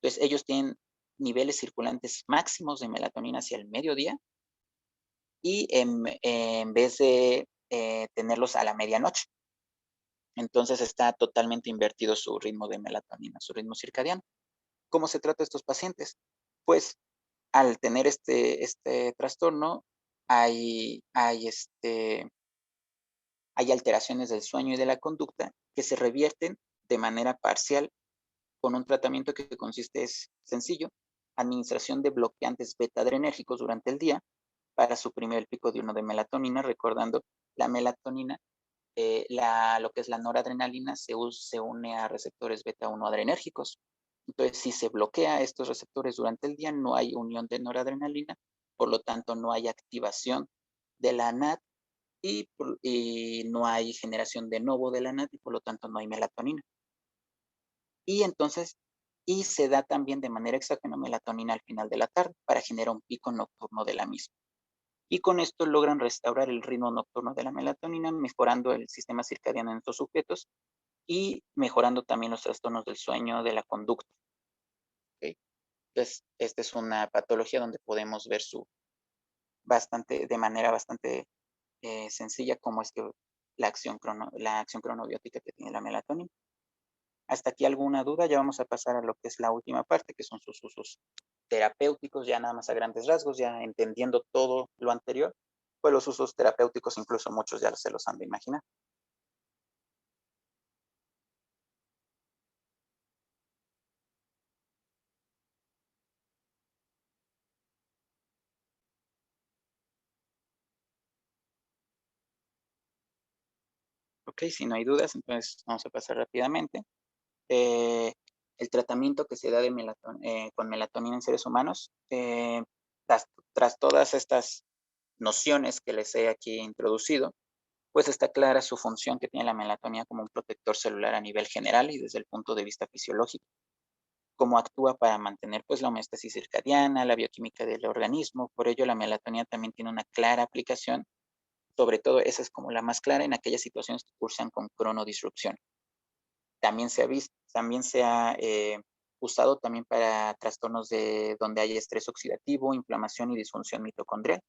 Entonces, ellos tienen niveles circulantes máximos de melatonina hacia el mediodía y en vez de tenerlos a la medianoche. Entonces, está totalmente invertido su ritmo de melatonina, su ritmo circadiano. ¿Cómo se trata a estos pacientes? Pues al tener este trastorno, hay alteraciones del sueño y de la conducta que se revierten de manera parcial con un tratamiento que consiste, es sencillo, administración de bloqueantes beta-adrenérgicos durante el día para suprimir el pico diurno de melatonina, recordando la melatonina, lo que es la noradrenalina se une a receptores beta-1 adrenérgicos. Entonces, si se bloquea estos receptores durante el día, no hay unión de noradrenalina, por lo tanto, no hay activación de la NAD y no hay generación de novo de la NAD y por lo tanto no hay melatonina. Y entonces, y se da también de manera exógena melatonina al final de la tarde para generar un pico nocturno de la misma. Y con esto logran restaurar el ritmo nocturno de la melatonina, mejorando el sistema circadiano en estos sujetos y mejorando también los trastornos del sueño, de la conducta. ¿Okay? Entonces, esta es una patología donde podemos ver de manera bastante sencilla cómo es que la acción cronobiótica que tiene la melatonina. Hasta aquí alguna duda, ya vamos a pasar a lo que es la última parte, que son sus usos terapéuticos, ya nada más a grandes rasgos, ya entendiendo todo lo anterior, pues los usos terapéuticos incluso muchos ya se los han de imaginar. Ok, si no hay dudas, entonces vamos a pasar rápidamente. Eh, el tratamiento que se da con melatonina en seres humanos, tras todas estas nociones que les he aquí introducido, pues está clara su función que tiene la melatonina como un protector celular a nivel general y desde el punto de vista fisiológico, cómo actúa para mantener pues la homeostasis circadiana, la bioquímica del organismo. Por ello, la melatonina también tiene una clara aplicación, sobre todo esa es como la más clara en aquellas situaciones que cursan con cronodisrupción. También se ha usado también para trastornos donde hay estrés oxidativo, inflamación y disfunción mitocondrial.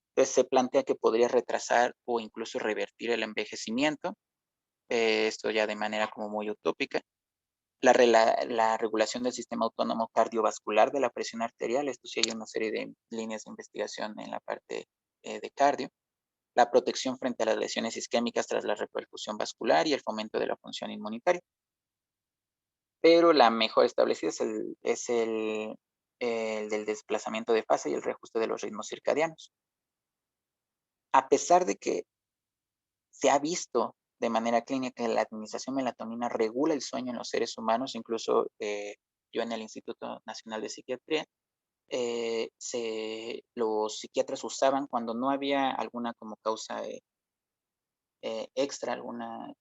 Entonces se plantea que podría retrasar o incluso revertir el envejecimiento, esto ya de manera como muy utópica. La regulación del sistema autónomo cardiovascular de la presión arterial, esto sí hay una serie de líneas de investigación en la parte de cardio. La protección frente a las lesiones isquémicas tras la repercusión vascular y el fomento de la función inmunitaria. Pero la mejor establecida es el del desplazamiento de fase y el reajuste de los ritmos circadianos. A pesar de que se ha visto de manera clínica que la administración de melatonina regula el sueño en los seres humanos, incluso yo en el Instituto Nacional de Psiquiatría, los psiquiatras usaban cuando no había alguna como causa extra, alguna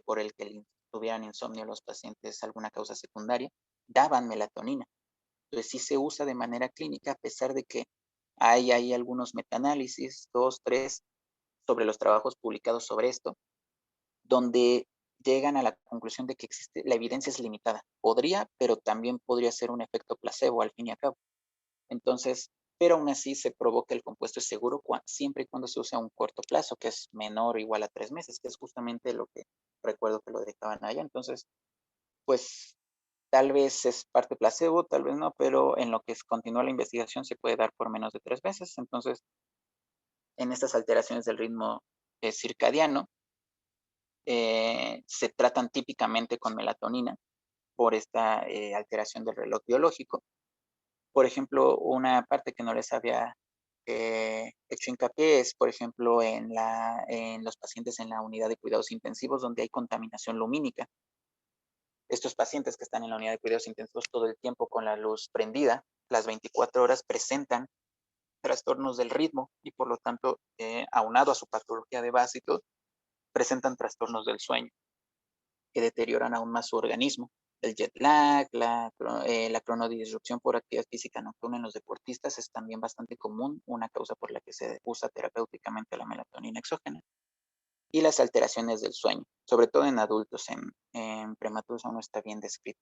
por el que tuvieran insomnio los pacientes, alguna causa secundaria, daban melatonina. Entonces sí se usa de manera clínica, a pesar de que hay algunos metaanálisis, 2, 3, sobre los trabajos publicados sobre esto, donde llegan a la conclusión de que la evidencia es limitada. Podría, pero también podría ser un efecto placebo al fin y al cabo. Entonces, pero aún así se probó que el compuesto es seguro siempre y cuando se use a un corto plazo, que es menor o igual a 3 meses, que es justamente lo que recuerdo que lo dejaban allá. Entonces, pues tal vez es parte placebo, tal vez no, pero en lo que continúa la investigación se puede dar por menos de 3 meses. Entonces, en estas alteraciones del ritmo circadiano, se tratan típicamente con melatonina por esta alteración del reloj biológico. Por ejemplo, una parte que no les había hecho hincapié es, por ejemplo, en los pacientes en la unidad de cuidados intensivos donde hay contaminación lumínica. Estos pacientes que están en la unidad de cuidados intensivos todo el tiempo con la luz prendida, las 24 horas presentan trastornos del ritmo y por lo tanto, aunado a su patología de base y todo, presentan trastornos del sueño que deterioran aún más su organismo. El jet lag, la cronodisrupción por actividad física nocturna en los deportistas es también bastante común, una causa por la que se usa terapéuticamente la melatonina exógena. Y las alteraciones del sueño, sobre todo en adultos, en prematuros aún no está bien descrito.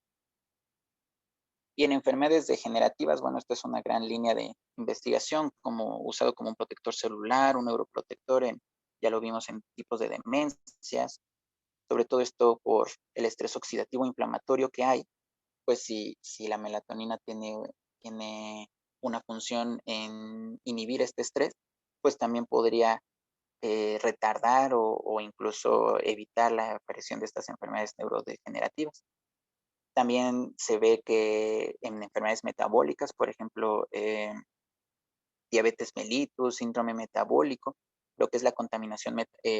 Y en enfermedades degenerativas, bueno, esta es una gran línea de investigación, usado como un protector celular, un neuroprotector, ya lo vimos en tipos de demencias, sobre todo esto por el estrés oxidativo inflamatorio que hay, pues si la melatonina tiene una función en inhibir este estrés, pues también podría retardar o incluso evitar la aparición de estas enfermedades neurodegenerativas. También se ve que en enfermedades metabólicas, por ejemplo, diabetes mellitus, síndrome metabólico, lo que es la contaminación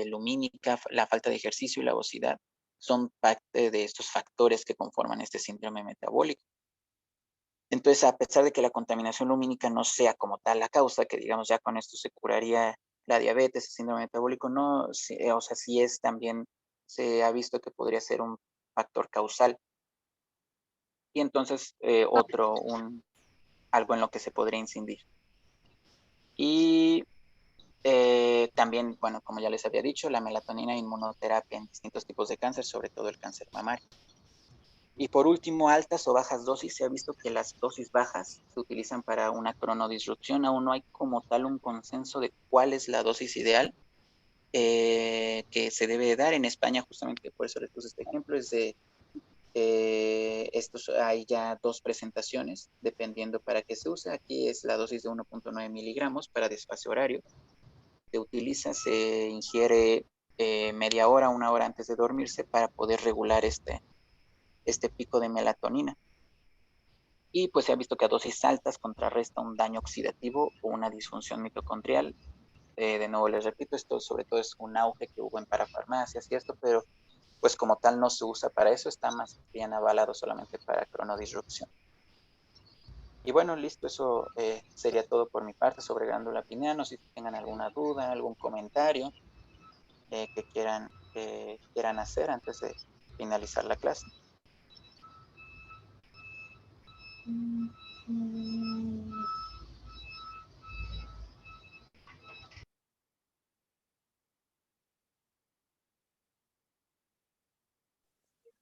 lumínica, la falta de ejercicio y la obesidad, son parte de estos factores que conforman este síndrome metabólico. Entonces, a pesar de que la contaminación lumínica no sea como tal la causa, que digamos ya con esto se curaría la diabetes, el síndrome metabólico, no, o sea, sí es también, se ha visto que podría ser un factor causal. Y entonces, algo en lo que se podría incidir. Y también, bueno, como ya les había dicho, la melatonina inmunoterapia en distintos tipos de cáncer, sobre todo el cáncer mamario. Y por último, altas o bajas dosis. Se ha visto que las dosis bajas se utilizan para una cronodisrupción. Aún no hay como tal un consenso de cuál es la dosis ideal que se debe dar. En España, justamente por eso les puse este ejemplo, es de hay ya 2 presentaciones, dependiendo para qué se usa. Aquí es la dosis de 1.9 miligramos para desfase horario. Se utiliza, se ingiere media hora, una hora antes de dormirse para poder regular este pico de melatonina. Y pues se ha visto que a dosis altas contrarresta un daño oxidativo o una disfunción mitocondrial. De nuevo les repito, esto sobre todo es un auge que hubo en parafarmacias y esto, pero pues como tal no se usa para eso, está más bien avalado solamente para cronodisrupción. Y bueno, listo, eso sería todo por mi parte sobre glándula pineal. No sé si tengan alguna duda, algún comentario que quieran hacer antes de finalizar la clase.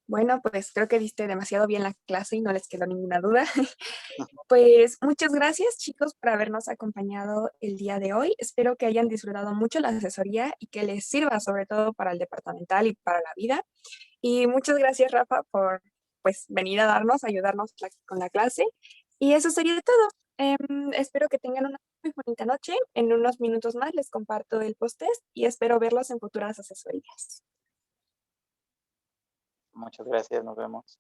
Bueno, pues creo que diste demasiado bien la clase y no les quedó ninguna duda. Pues muchas gracias, chicos, por habernos acompañado el día de hoy. Espero que hayan disfrutado mucho la asesoría y que les sirva sobre todo para el departamental y para la vida. Y muchas gracias, Rafa, por pues venir a ayudarnos con la clase. Y eso sería todo. Espero que tengan una muy bonita noche. En unos minutos más les comparto el post-test y espero verlos en futuras asesorías. Muchas gracias, nos vemos.